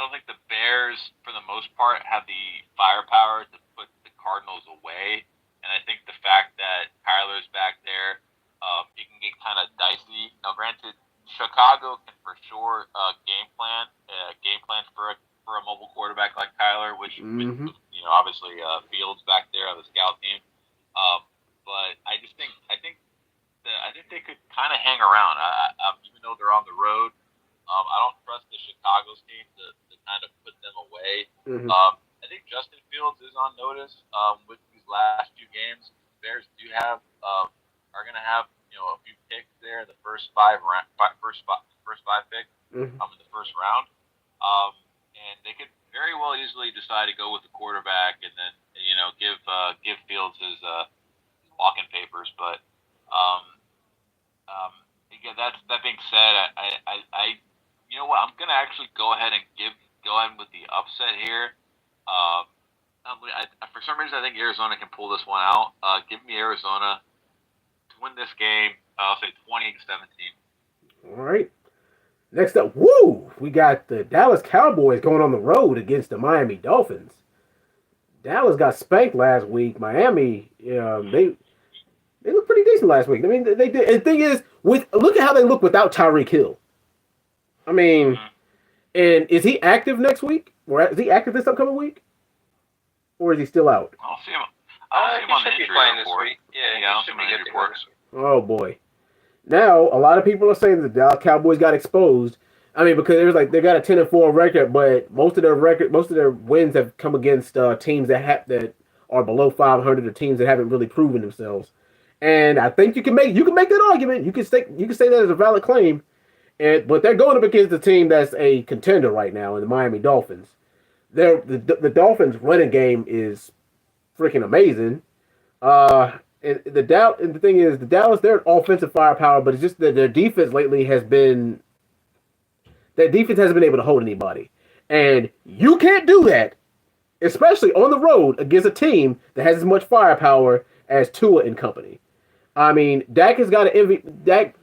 don't think the Bears for the most part have the firepower to put the Cardinals away, and Chicago can for sure game plan for a mobile quarterback like Kyler, which Mm-hmm. obviously Fields back there on the scout team. But I think they could kind of hang around. Even though they're on the road, I don't trust the Chicago's team to kind of put them away. Mm-hmm. I think Justin Fields is on notice with these last few games. Bears are going to have a few picks there, the first five picks Mm-hmm. in the first round, and they could very well easily decide to go with the quarterback and then give Fields his walking papers. But again, that being said, I you know what, I'm going to actually go ahead with the upset here. For some reason, I think Arizona can pull this one out. Give me Arizona to win this game. I'll say 20-17. All right. Next up, woo! We got the Dallas Cowboys going on the road against the Miami Dolphins. Dallas got spanked last week. Miami, they looked pretty decent last week. I mean, they did. And the thing is, look at how they look without Tyreek Hill. I mean, and is he active next week? Or is he active this upcoming week? Or is he still out? I'll see him. I'll see him on the injury report. Yeah, I'll see him on the injury report. Oh boy. Now, a lot of people are saying that the Dallas Cowboys got exposed. I mean, because it was like they got a 10-4 record, but most of their wins have come against teams that are below 500, or teams that haven't really proven themselves. And I think you can make that argument. You can say that as a valid claim. But they're going up against a team that's a contender right now in the Miami Dolphins. The Dolphins' running game is freaking amazing. And the thing is, the Dallas, they're an offensive firepower, but it's just that their defense lately hasn't been able to hold anybody. And you can't do that, especially on the road against a team that has as much firepower as Tua and company. I mean, Dak has got Dak,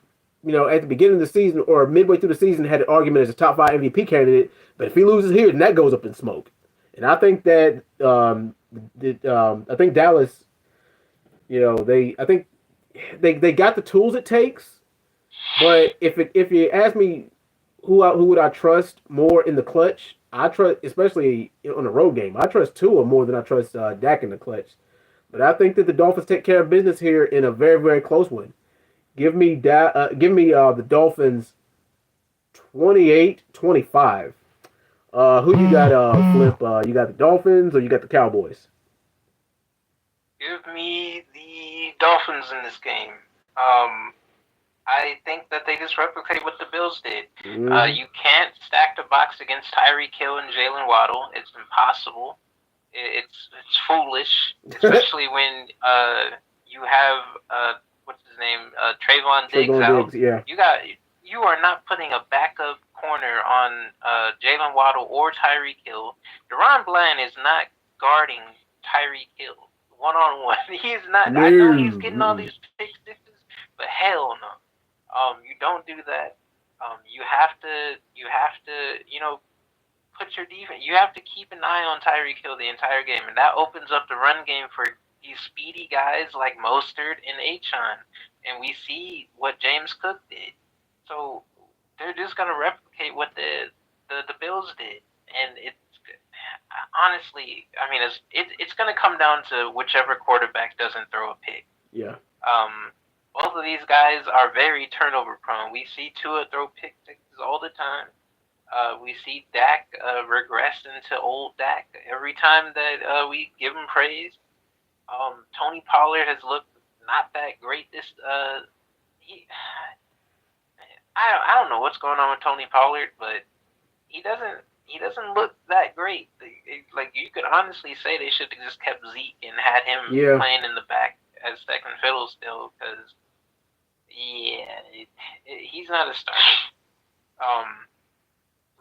at the beginning of the season or midway through the season had an argument as a top 5 MVP candidate, but if he loses here, then that goes up in smoke. And I think that I think Dallas, I think they got the tools it takes, but if you ask me who would I trust more in the clutch, I trust, especially on a road game, I trust Tua more than I trust Dak in the clutch. But I think that the Dolphins take care of business here in a very, very close one. Give me the Dolphins 28-25. Who you got, Flip? You got the Dolphins or you got the Cowboys? Give me the Dolphins in this game. I think that they just replicate what the Bills did. Mm-hmm. You can't stack the box against Tyreek Hill and Jalen Waddle. It's impossible. It's foolish, especially when you have what's his name, Trayvon Diggs out. Yeah. You are not putting a backup corner on Jalen Waddle or Tyreek Hill. DeRon Bland is not guarding Tyreek Hill one-on-one. He's not. No. I know he's getting all these pick sixes, but hell no. You don't do that. You have to, put your defense. You have to keep an eye on Tyreek Hill the entire game, and that opens up the run game for these speedy guys like Mostert and Achane. And we see what James Cook did. So they're just gonna replicate what the Bills did, and it's honestly, I mean, it's gonna come down to whichever quarterback doesn't throw a pick. Yeah. Both of these guys are very turnover prone. We see Tua throw pick sixes all the time. We see Dak regress into old Dak every time that we give him praise. Tony Pollard has looked not that great. I don't know what's going on with Tony Pollard, but he doesn't look that great. Like, you could honestly say they should have just kept Zeke and had him playing in the back as second fiddle still, because he's not a starter.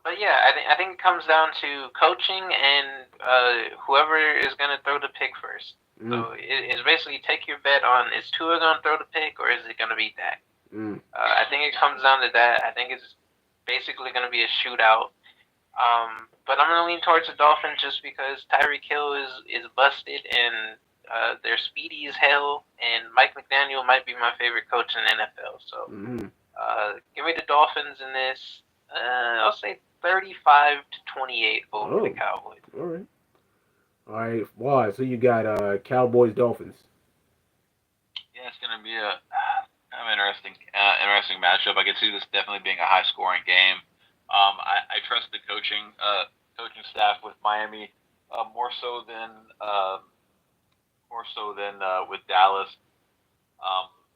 But yeah, I think it comes down to coaching and whoever is going to throw the pick first. So it's basically take your bet on, is Tua going to throw the pick or is it going to be Dak? I think it comes down to that. I think it's basically going to be a shootout. But I'm going to lean towards the Dolphins just because Tyreek Hill is busted and they're speedy as hell, and Mike McDaniel might be my favorite coach in the NFL. So Give me the Dolphins in this. I'll say 35-28 over the Cowboys. All right. All right. Why? So you got Cowboys Dolphins. Yeah, it's going to be a kind of interesting matchup. I can see this definitely being a high-scoring game. I trust the coaching staff with Miami more so than with Dallas.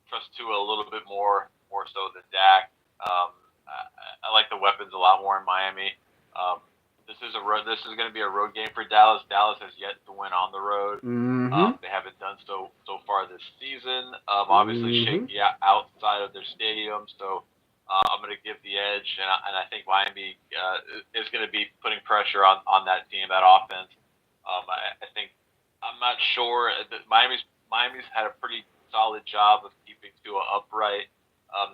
Trust Tua a little bit more so than Dak. I like the weapons a lot more in Miami. This is going to be a road game for Dallas. Dallas has yet to win on the road. Mm-hmm. They haven't done so far this season. Obviously, shaky outside of their stadium. So I'm going to give the edge, and I think Miami is going to be putting pressure on that team, that offense. I think I'm not sure that Miami's had a pretty solid job of keeping Tua upright,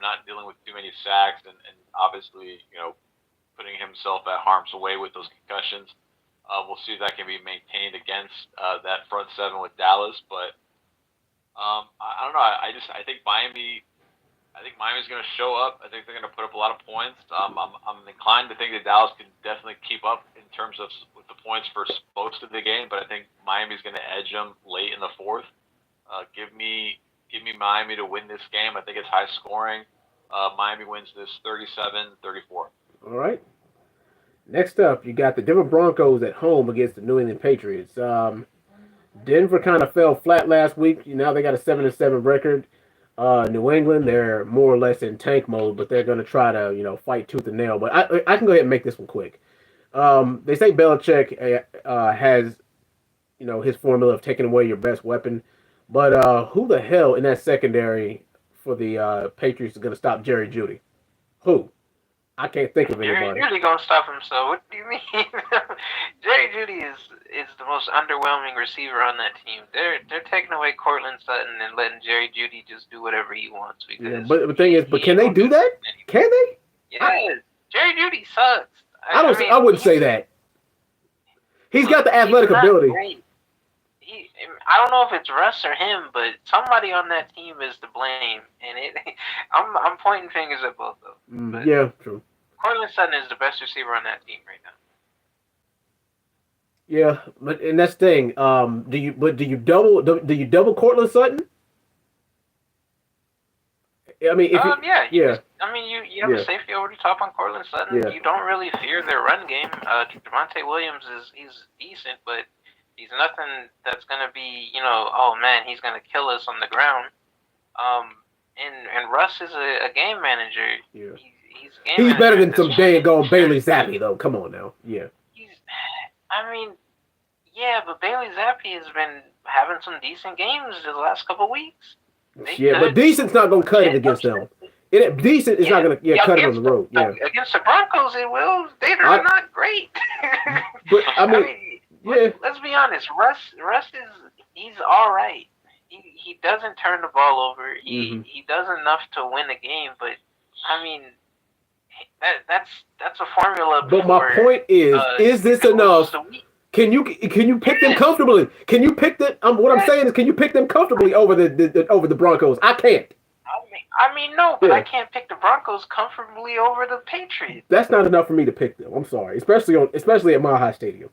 not dealing with too many sacks, and obviously, putting himself at harm's way with those concussions. We'll see if that can be maintained against that front seven with Dallas, but I don't know. I think Miami's going to show up. I think they're going to put up a lot of points. I'm inclined to think that Dallas can definitely keep up in terms of with the points for most of the game, but I think Miami's going to edge them late in the fourth. Give me Miami to win this game. I think it's high scoring. Miami wins this 37-34. All right. Next up, you got the Denver Broncos at home against the New England Patriots. Denver kind of fell flat last week. Now they got a 7-7 record. New England, they're more or less in tank mode, but they're going to try to, fight tooth and nail. But I can go ahead and make this one quick. They say Belichick has, his formula of taking away your best weapon. But who the hell in that secondary for the Patriots is going to stop Jerry Jeudy? Who? I can't think of anybody. Jerry Jeudy gonna stop himself. What do you mean? Jerry Jeudy is the most underwhelming receiver on that team. They're taking away Cortland Sutton and letting Jerry Jeudy just do whatever he wants. Because but the thing is, can they do that? Can they? Yeah, Jerry Jeudy sucks. I wouldn't say that. He's got the athletic ability. Great. I don't know if it's Russ or him, but somebody on that team is to blame, and I'm pointing fingers at both of them. Yeah, true. Cortland Sutton is the best receiver on that team right now. Yeah, and that's the thing. Do you double Cortland Sutton? I mean, yeah. I mean, you have a safety over the top on Cortland Sutton. Yeah. You don't really fear their run game. Javonte Williams he's decent, but he's nothing that's going to be, oh man, he's going to kill us on the ground. And Russ is a game manager. Yeah. He's better than some dang Bailey Zappi, though. Come on now. Yeah. But Bailey Zappi has been having some decent games the last couple of weeks. But decent's not going to cut it against them. Decent is not going to cut it on the road. Yeah. Against the Broncos, it will. They're not great. But let's be honest. Russ he's all right. He doesn't turn the ball over. He does enough to win a game, but that's a formula. But my point is this enough? Can you pick them comfortably? Can you pick them? What I'm saying is, can you pick them comfortably over the Broncos? I can't. No, but I can't pick the Broncos comfortably over the Patriots. That's not enough for me to pick them. I'm sorry, especially at Mile High Stadium.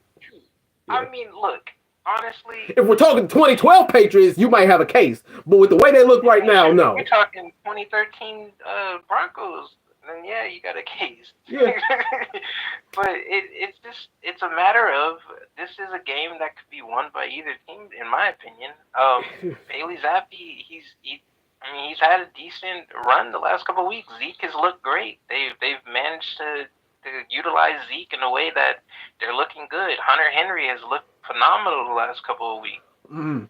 Yeah. Look, honestly, if we're talking 2012 Patriots, you might have a case. But with the way they look right now, no. We're talking 2013 Broncos, then yeah, you got a case. Yeah. But it's a matter of, this is a game that could be won by either team, in my opinion. Bailey Zappi, he's had a decent run the last couple of weeks. Zeke has looked great. They've managed to utilize Zeke in a way that they're looking good. Hunter Henry has looked phenomenal the last couple of weeks. Mm.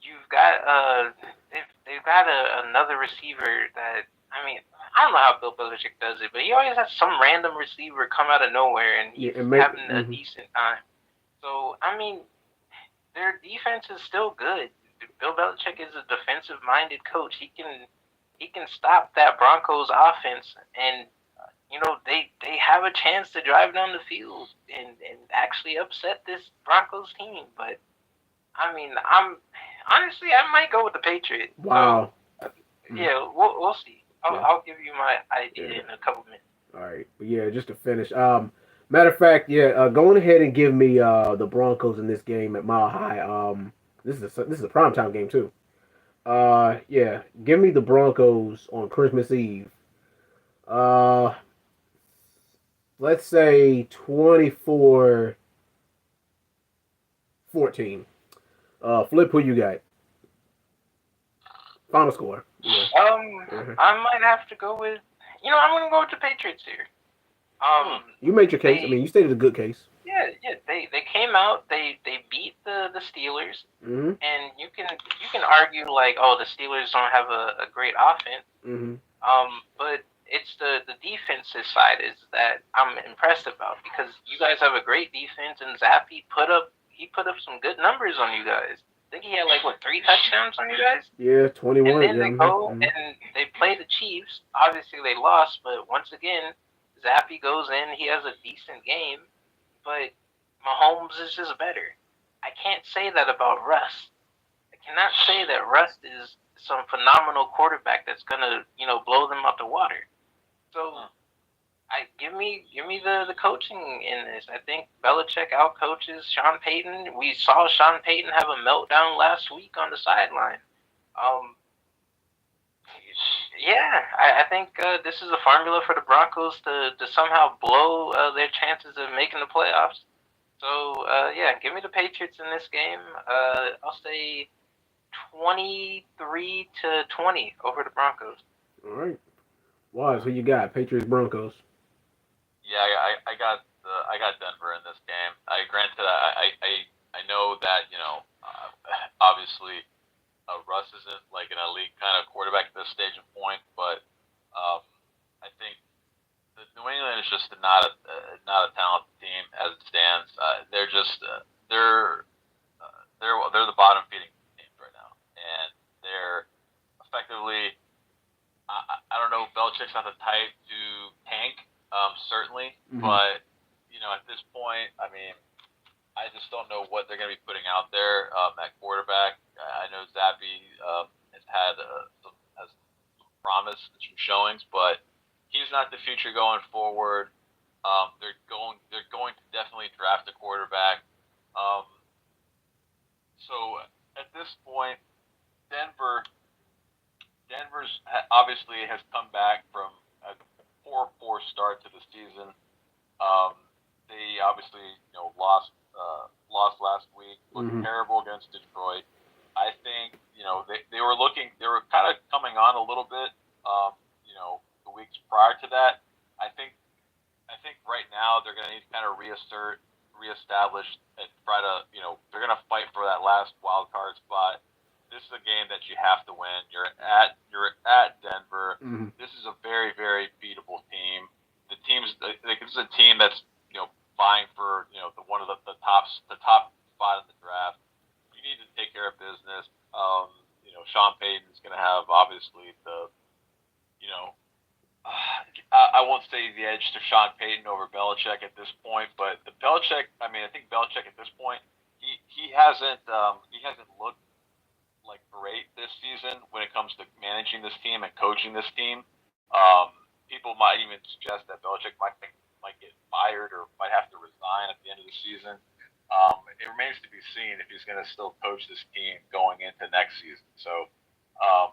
You've got they've got another receiver that, I don't know how Bill Belichick does it, but he always has some random receiver come out of nowhere and he's having a decent time. So their defense is still good. Bill Belichick is a defensive-minded coach. He can stop that Broncos offense, and they have a chance to drive down the field and actually upset this Broncos team. But I'm honestly, I might go with the Patriots. Wow. So, yeah, we'll see. Yeah. I'll give you my idea Yeah. in a couple minutes. All right. But yeah, just to finish. Matter of fact, yeah, going ahead and give me the Broncos in this game at Mile High. This is a primetime game too. Yeah, give me the Broncos on Christmas Eve. Uh, let's say 24-14. Flip, who you got? Final score. Yeah. Uh-huh. I might have to go with. I'm gonna go with the Patriots here. You made your case. I They mean, you stated a good case. yeah, they came out, they beat the Steelers, Mm-hmm. and you can argue like, oh, the Steelers don't have a great offense. Mm-hmm. But it's the defensive side is that I'm impressed about because you guys have a great defense, and Zappy put up some good numbers on you guys. I think he had like what 3 touchdowns on you guys. Yeah, And 21. then Yeah. they go Mm-hmm. and they play the Chiefs. Obviously they lost, but once again, Zappy goes in, he has a decent game, but Mahomes is just better. I can't say that about Russ. I cannot say that Russ is some phenomenal quarterback that's gonna, blow them out the water. So I give me the coaching in this. I think Belichick outcoaches Sean Payton. We saw Sean Payton have a meltdown last week on the sideline. Um, yeah, I think this is a formula for the Broncos to somehow blow their chances of making the playoffs. So yeah, give me the Patriots in this game. I'll say 23-20 over the Broncos. All right. Wise, who you got? Patriots, Broncos. Yeah, I got Denver in this game. Granted, I know that obviously Russ isn't like an elite kind of quarterback at this stage and point, but um, I think the New England is just not a talented team as it stands. They're just they're the bottom feeding teams right now, and they're effectively. I don't know. Belichick's not the type to tank, certainly, Mhm. but at this point, I mean, I just don't know what they're going to be putting out there at quarterback. I know Zappy has had has some promise, some showings, but he's not the future going forward. They're going to definitely draft a quarterback. Um, so at this point, Denver obviously has come back from a 4-4 start to the season. They obviously lost last week, looked Mhm. terrible against Detroit. I think they were kind of coming on a little bit. The weeks prior to that, I think right now they're going to need to kind of reestablish, and try to they're going to fight for that last wild card spot. This is a game that you have to win. You're at Denver. Mhm. This is a very, very beatable team. This is a team that's vying for the top spot in the draft. You need to take care of business. Sean Payton's going to have obviously the you know I won't say the edge to Sean Payton over Belichick at this point, but I think Belichick at this point, he hasn't looked like great this season when it comes to managing this team and coaching this team. People might even suggest that Belichick might get fired or might have to resign at the end of the season. It remains to be seen if he's going to still coach this team going into next season. So um,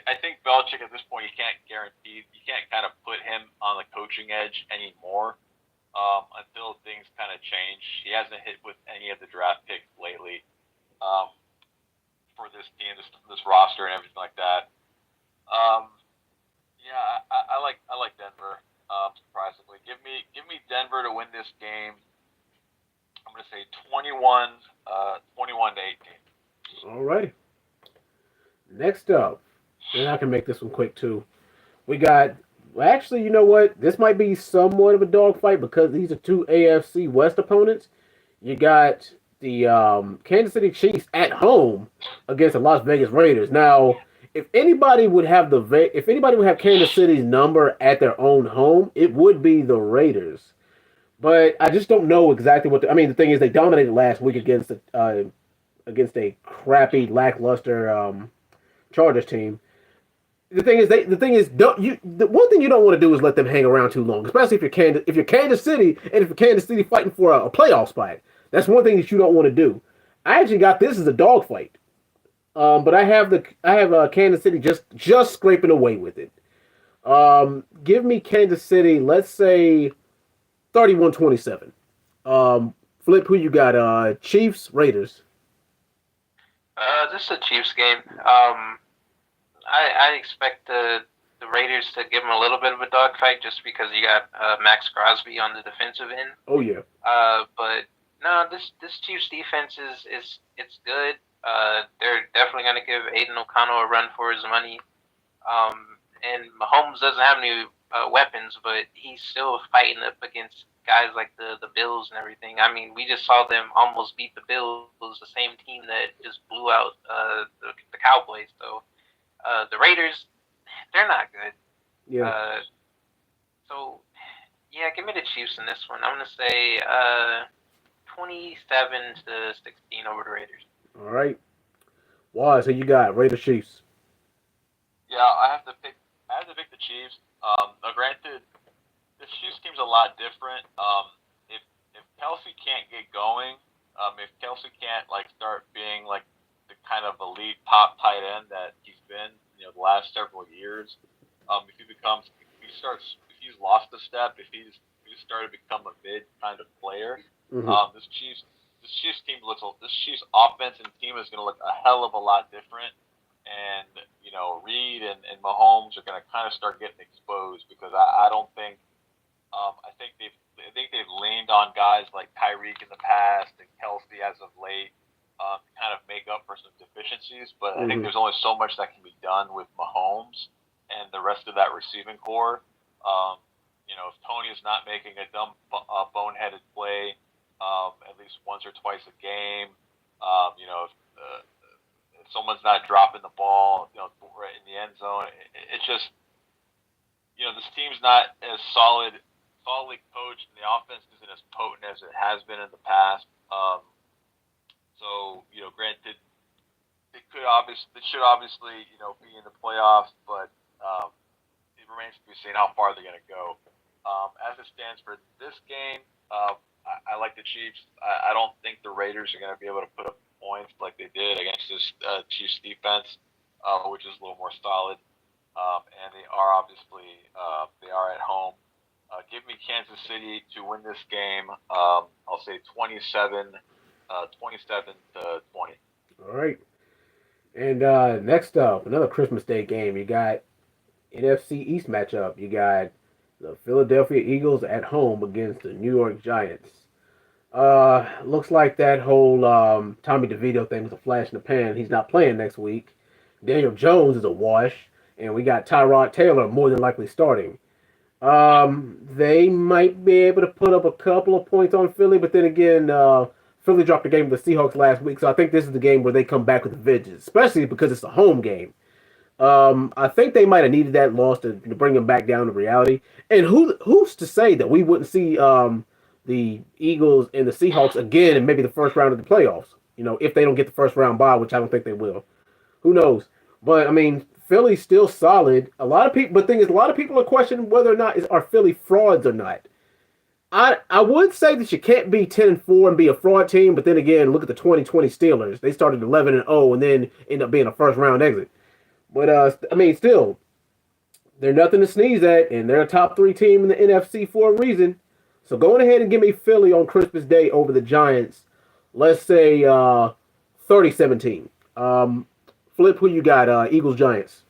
I think Belichick at this point, you can't kind of put him on the coaching edge anymore until things kind of change. He hasn't hit with any of the draft picks lately for this team, this roster, and everything like that. Yeah, I like Denver. Surprisingly, give me Denver to win this game. I'm going to say 21 to 18. All right. Next up, and I can make this one quick too. We got. Well, actually, you know what? This might be somewhat of a dogfight because these are two AFC West opponents. You got the Kansas City Chiefs at home against the Las Vegas Raiders. Now, if anybody would have Kansas City's number at their own home, it would be the Raiders. But I just don't know exactly what. I mean, the thing is, they dominated last week against a crappy, lackluster Chargers team. the one thing you don't want to do is let them hang around too long, especially if you're Kansas City and if you're Kansas City fighting for a playoff spot. That's one thing that you don't want to do. I actually got this as a dogfight, but I have Kansas City just scraping away with it. Give me Kansas City. Let's say 31-27. Flip, who you got? Chiefs, Raiders. This is a Chiefs game. I expect the Raiders to give them a little bit of a dogfight just because you got Max Crosby on the defensive end. Oh yeah. But no, this Chiefs defense is it's good. They're definitely going to give Aiden O'Connell a run for his money. And Mahomes doesn't have any weapons, but he's still fighting up against guys like the Bills and everything. I mean, we just saw them almost beat the Bills, the same team that just blew out the Cowboys. So the Raiders, they're not good. Yeah. So yeah, give me the Chiefs in this one. I'm gonna say 27-16 over the Raiders. All right. Why? So you got Raiders, Chiefs. Yeah, I have to pick. I have to pick the Chiefs. Now, granted, this Chiefs team's a lot different. If Kelsey can't get going, if Kelsey can't like start being like the kind of elite top tight end that he's been, the last several years, if he's lost a step, if he's started to become a mid kind of player, Mm-hmm. this Chiefs offense and team is going to look a hell of a lot different. And Reed and Mahomes are going to kind of start getting exposed because I don't think I think they've leaned on guys like Tyreek in the past and Kelsey as of late to kind of make up for some deficiencies. But I think there's only so much that can be done with Mahomes and the rest of that receiving core. If Tony is not making a dumb boneheaded play at least once or twice a game, if someone's not dropping the ball, right in the end zone, it's just, this team's not as solidly coached, and the offense isn't as potent as it has been in the past. Granted, it should obviously, be in the playoffs, but it remains to be seen how far they're going to go. As it stands for this game, I like the Chiefs. I don't think the Raiders are going to be able to put up points like they did against this Chiefs defense, which is a little more solid. And they are obviously they are at home. Give me Kansas City to win this game. I'll say 27 to 20. All right. And next up, another Christmas Day game. You got NFC East matchup. You got the Philadelphia Eagles at home against the New York Giants. Looks like that whole Tommy DeVito thing was a flash in the pan. He's not playing next week. Daniel Jones is a wash, and we got Tyrod Taylor more than likely starting. They might be able to put up a couple of points on Philly, but then again, Philly dropped the game with the Seahawks last week, so I think this is the game where they come back with a vengeance, especially because it's a home game. I think they might have needed that loss to bring them back down to reality. And who's to say that we wouldn't see the Eagles and the Seahawks again in maybe the first round of the playoffs? If they don't get the first round bye, which I don't think they will. Who knows? But I mean, Philly's still solid. A lot of people, but the thing is, a lot of people are questioning whether or not are Philly frauds or not. I would say that you can't be 10-4 and be a fraud team, but then again, look at the 2020 Steelers. They started 11-0 and then end up being a first round exit. But I mean, still, they're nothing to sneeze at, and they're a top 3 team in the NFC for a reason. So going ahead and give me Philly on Christmas Day over the Giants. Let's say 30-17. Flip, who you got? Eagles, Giants.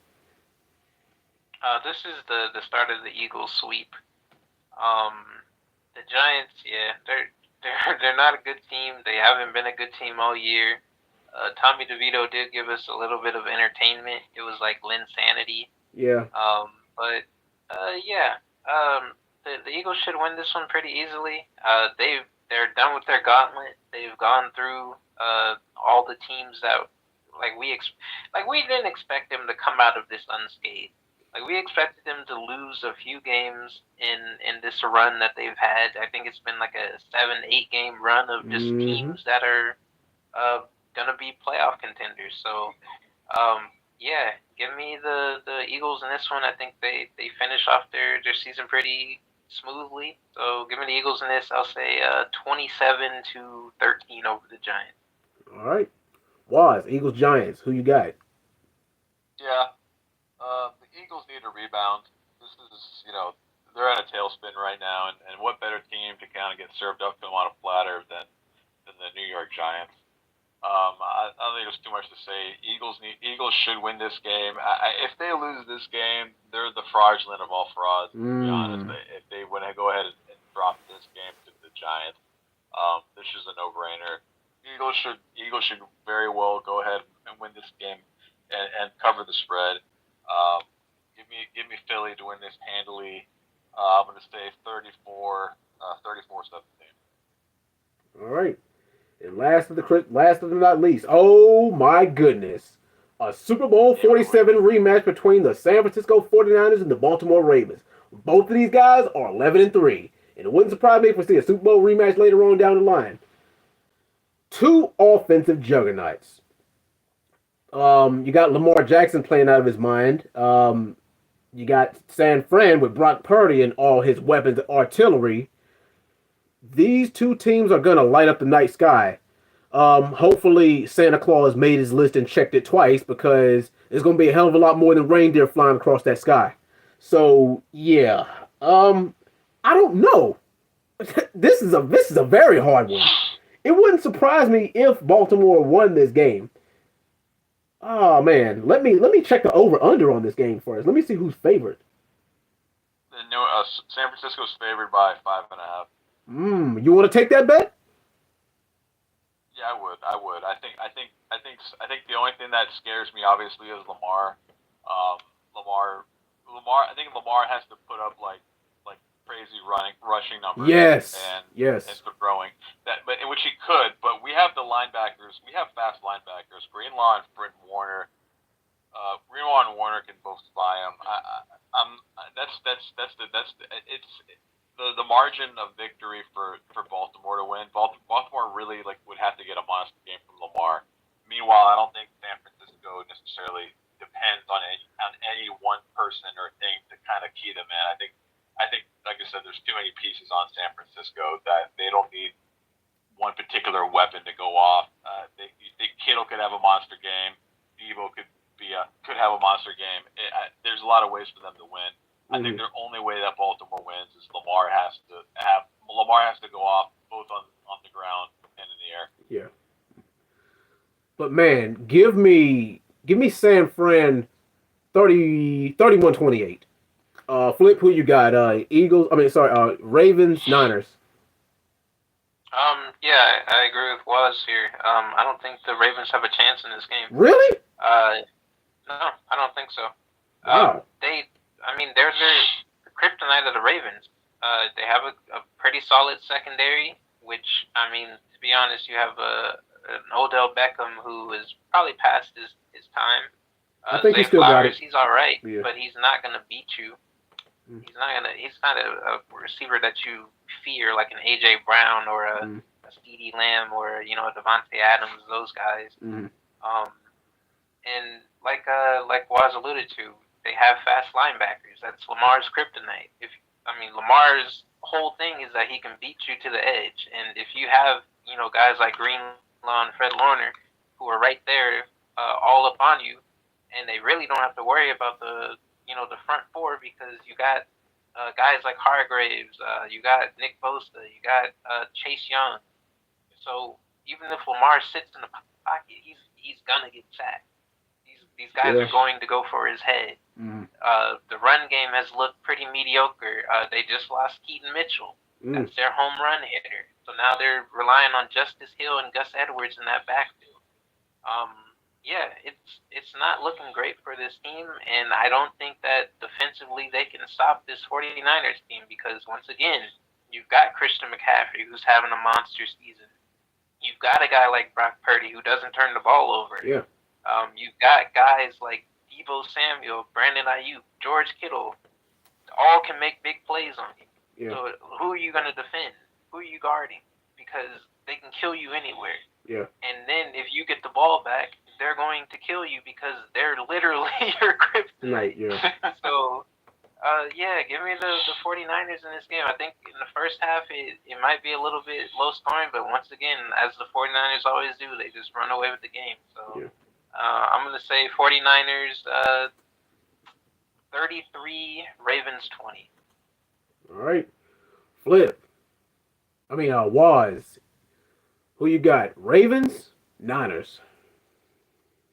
This is the start of the Eagles sweep. The Giants, yeah, they're not a good team. They haven't been a good team all year. Tommy DeVito did give us a little bit of entertainment. It was like Linsanity. Yeah. The Eagles should win this one pretty easily. They're done with their gauntlet. They've gone through all the teams that we didn't expect them to come out of this unscathed. Like we expected them to lose a few games in this run that they've had. I think it's been like a 7-8 game run of just teams that are gonna be playoff contenders. So Yeah, give me the Eagles in this one. I think they finish off their season pretty smoothly. So give me the Eagles in this. I'll say 27-13 over the Giants. All right. Waz, Eagles, Giants. Who you got? Yeah, the Eagles need a rebound. This is, they're on a tailspin right now, and what better team to kind of get served up to them on a platter than the New York Giants? I don't think there's too much to say. Eagles should win this game. If they lose this game, they're the fraudulent of all frauds. To be honest, Mm. if they want to go ahead and drop this game to the Giants, this is a no-brainer. Eagles should very well go ahead and win this game and cover the spread. Um, give me Philly to win this handily. I'm going to say 34-17. All right. And last of them not least, oh my goodness. A Super Bowl 47 rematch between the San Francisco 49ers and the Baltimore Ravens. Both of these guys are 11-3. And it wouldn't surprise me if we see a Super Bowl rematch later on down the line. Two offensive juggernauts. You got Lamar Jackson playing out of his mind. You got San Fran with Brock Purdy and all his weapons and artillery. These two teams are gonna light up the night sky. Hopefully Santa Claus made his list and checked it twice because there's gonna be a hell of a lot more than reindeer flying across that sky. So yeah, I don't know. This is a very hard one. It wouldn't surprise me if Baltimore won this game. Oh man, let me check the over under on this game first. Let me see who's favored. San Francisco's favored by 5.5. You want to take that bet? Yeah, I would. I think the only thing that scares me obviously is Lamar. Lamar. I think Lamar has to put up like crazy rushing numbers Yes, and yes. for throwing but which he could. But we have the linebackers. We have fast linebackers. Greenlaw and Britton Warner. Greenlaw and Warner can both spy him. It's the margin of victory for Baltimore to win. Baltimore really would have to get a monster game from Lamar. Meanwhile, I don't think San Francisco necessarily depends on any one person or thing to kind of key them in. I think like I said, there's too many pieces on San Francisco that they don't need one particular weapon to go off. Kittle could have a monster game. Devo could have a monster game. There's a lot of ways for them to win. I think the only way that Baltimore wins is Lamar has to go off both on the ground and in the air. Yeah. But man, give me San Fran 31-28. Flip, who you got? Eagles. I mean, sorry. Ravens, Niners. Yeah, I agree with Waz here. I don't think the Ravens have a chance in this game. Really? No, I don't think so. Wow. They're the kryptonite of the Ravens. They have a pretty solid secondary, which, to be honest, you have an Odell Beckham who is probably past his time. I think he Zay still got Flowers, it. he's all right, Yeah. but he's not gonna beat you. Mm. He's not a receiver that you fear like an AJ Brown or a CeeDee Lamb or a Devontae Adams, those guys. Mm. And like Waz alluded to, they have fast linebackers. That's Lamar's kryptonite. Lamar's whole thing is that he can beat you to the edge, and if you have guys like Greenlaw and Fred Warner who are right there, all up on you, and they really don't have to worry about the front four because you got guys like Hargraves, you got Nick Bosa, you got Chase Young. So even if Lamar sits in the pocket, he's gonna get sacked. These guys are going to go for his head. Mm. The run game has looked pretty mediocre. They just lost Keaton Mitchell. That's their home run hitter. So now they're relying on Justice Hill and Gus Edwards in that backfield. It's not looking great for this team, and I don't think that defensively they can stop this 49ers team because, once again, you've got Christian McCaffrey who's having a monster season. You've got a guy like Brock Purdy who doesn't turn the ball over. Yeah. You've got guys like Deebo Samuel, Brandon Ayuk, George Kittle, all can make big plays on you. Yeah. So who are you going to defend? Who are you guarding? Because they can kill you anywhere. Yeah. And then if you get the ball back, they're going to kill you because they're literally your kryptonite. Right, yeah. So, yeah, give me the 49ers in this game. I think in the first half it might be a little bit low scoring, but once again, as the 49ers always do, they just run away with the game. So, Yeah. I'm going to say 49ers 33, Ravens 20. All right. Flip. Waz. Who you got? Ravens? Niners.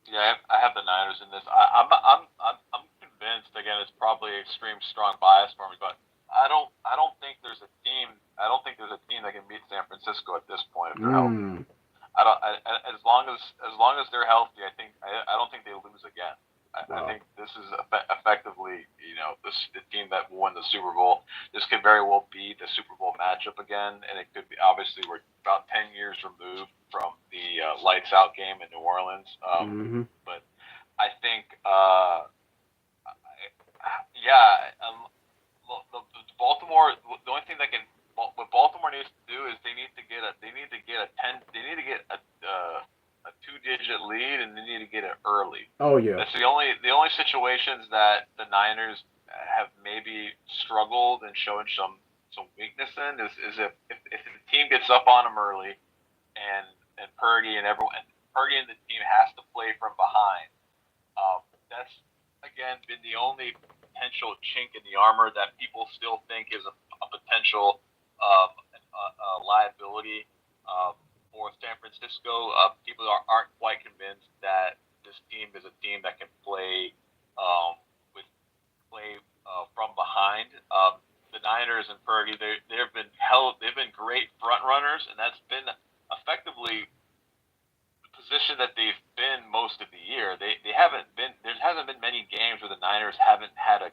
Yeah, I have the Niners in this. I'm convinced. Again, it's probably extreme strong bias for me, but I don't think there's a team. I don't think there's a team that can beat San Francisco at this point if they're healthy. I don't. As long as they're healthy, I don't think they lose again. I think this is effectively, the team that won the Super Bowl. This could very well be the Super Bowl matchup again, and it could be. Obviously, we're about 10 years removed from the lights out game in New Orleans. But I think, Baltimore. The only thing what Baltimore needs to do is they need to get a 2-digit lead, and they need to get it early. Oh yeah. That's the only situations that the Niners have maybe struggled and shown some weakness in is if the team gets up on them early, and Purdy and the team has to play from behind. That's again been the only potential chink in the armor that people still think is a potential liability for San Francisco. People aren't quite convinced that this team is a team that can play from behind. The Niners and Purdy, they've been great front runners, and that's been effectively the position that they've been most of the year. There hasn't been many games where the Niners haven't had a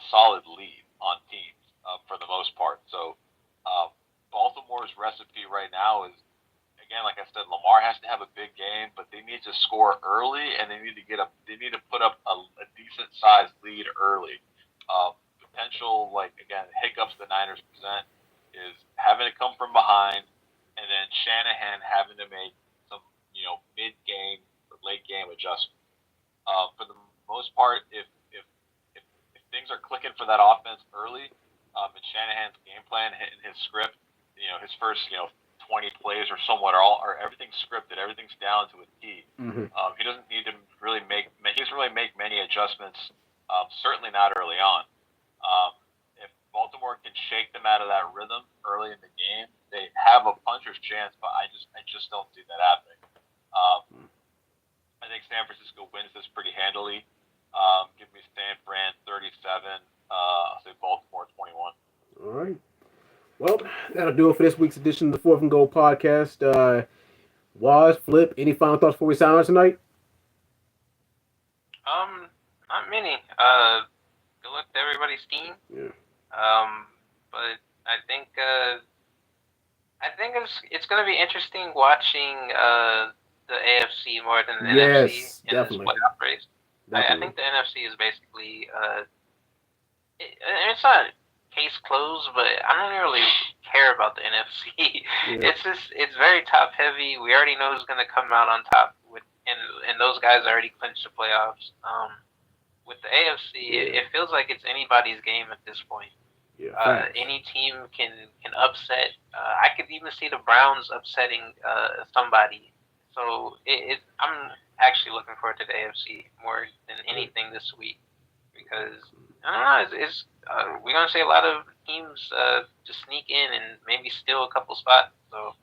solid lead on teams for the most part. So Baltimore's recipe right now is, again, like I said, Lamar has to have a big game, but they need to score early, and they need to put up a decent sized lead early. Potential, hiccups the Niners present is having to come from behind, and then Shanahan having to make some mid-game or late-game adjustments. For the most part, if things are clicking for that offense early, and Shanahan's game plan hitting his script, his first 20 plays or somewhat, or everything's scripted, everything's down to a T. He doesn't need to really make many adjustments. Certainly not early on. If Baltimore can shake them out of that rhythm early in the game, they have a puncher's chance. But I just don't see that happening. I think San Francisco wins this pretty handily. Give me San Fran 37. I'll say Baltimore 21. All right. Well, that'll do it for this week's edition of the Fourth and Goal podcast. Waz, Flip, any final thoughts before we sign out tonight? Not many. Good luck to everybody's team. Yeah. But I think it's going to be interesting watching the AFC more than the NFC in definitely. this playoff race. I think the NFC is basically it's not case closed, but I don't really care about the NFC. Yeah. It's very top heavy. We already know who's going to come out on top and those guys already clinched the playoffs. With the AFC, it feels like it's anybody's game at this point. Yeah, any team can upset. I could even see the Browns upsetting somebody. So I'm actually looking forward to the AFC more than anything this week because I don't know. We're gonna see a lot of teams just sneak in and maybe steal a couple spots. So,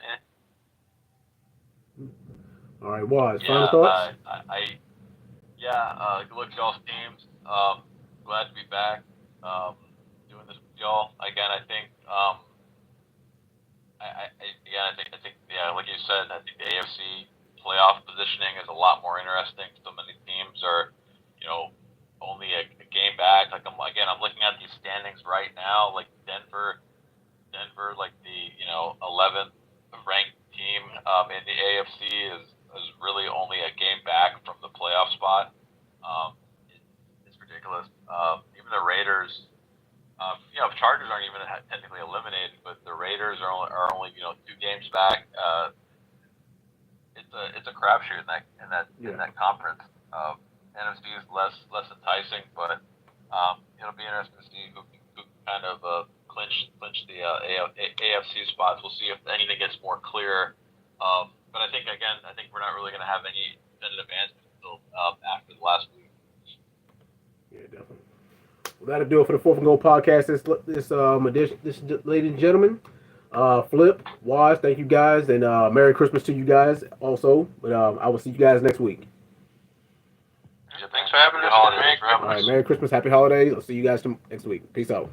All right, Waz, final thoughts? Good luck to y'all's teams. Glad to be back doing this with y'all. Again, I think, like you said, I think the AFC playoff positioning is a lot more interesting. So many teams are, only a game back. Like I'm looking at these standings right now. Like Denver, like the 11th ranked team in the AFC is really only a game back from the playoff spot. It's ridiculous. Even the Raiders, Chargers aren't even technically eliminated, but the Raiders are only 2 games back. It's a crapshoot in Yeah. that conference. NFC is less enticing, but it'll be interesting to see who kind of clinch the AFC spots. We'll see if anything gets more clear. But I think we're not really going to have any definitive answers until after the last week. Yeah, definitely. Well, that'll do it for the Fourth and Goal podcast. This edition, ladies and gentlemen. Flip, Waz, thank you guys, and Merry Christmas to you guys also. But I will see you guys next week. Yeah, thanks for having us. Merry Christmas. All right, Merry Christmas, Happy Holidays. I'll see you guys next week. Peace out.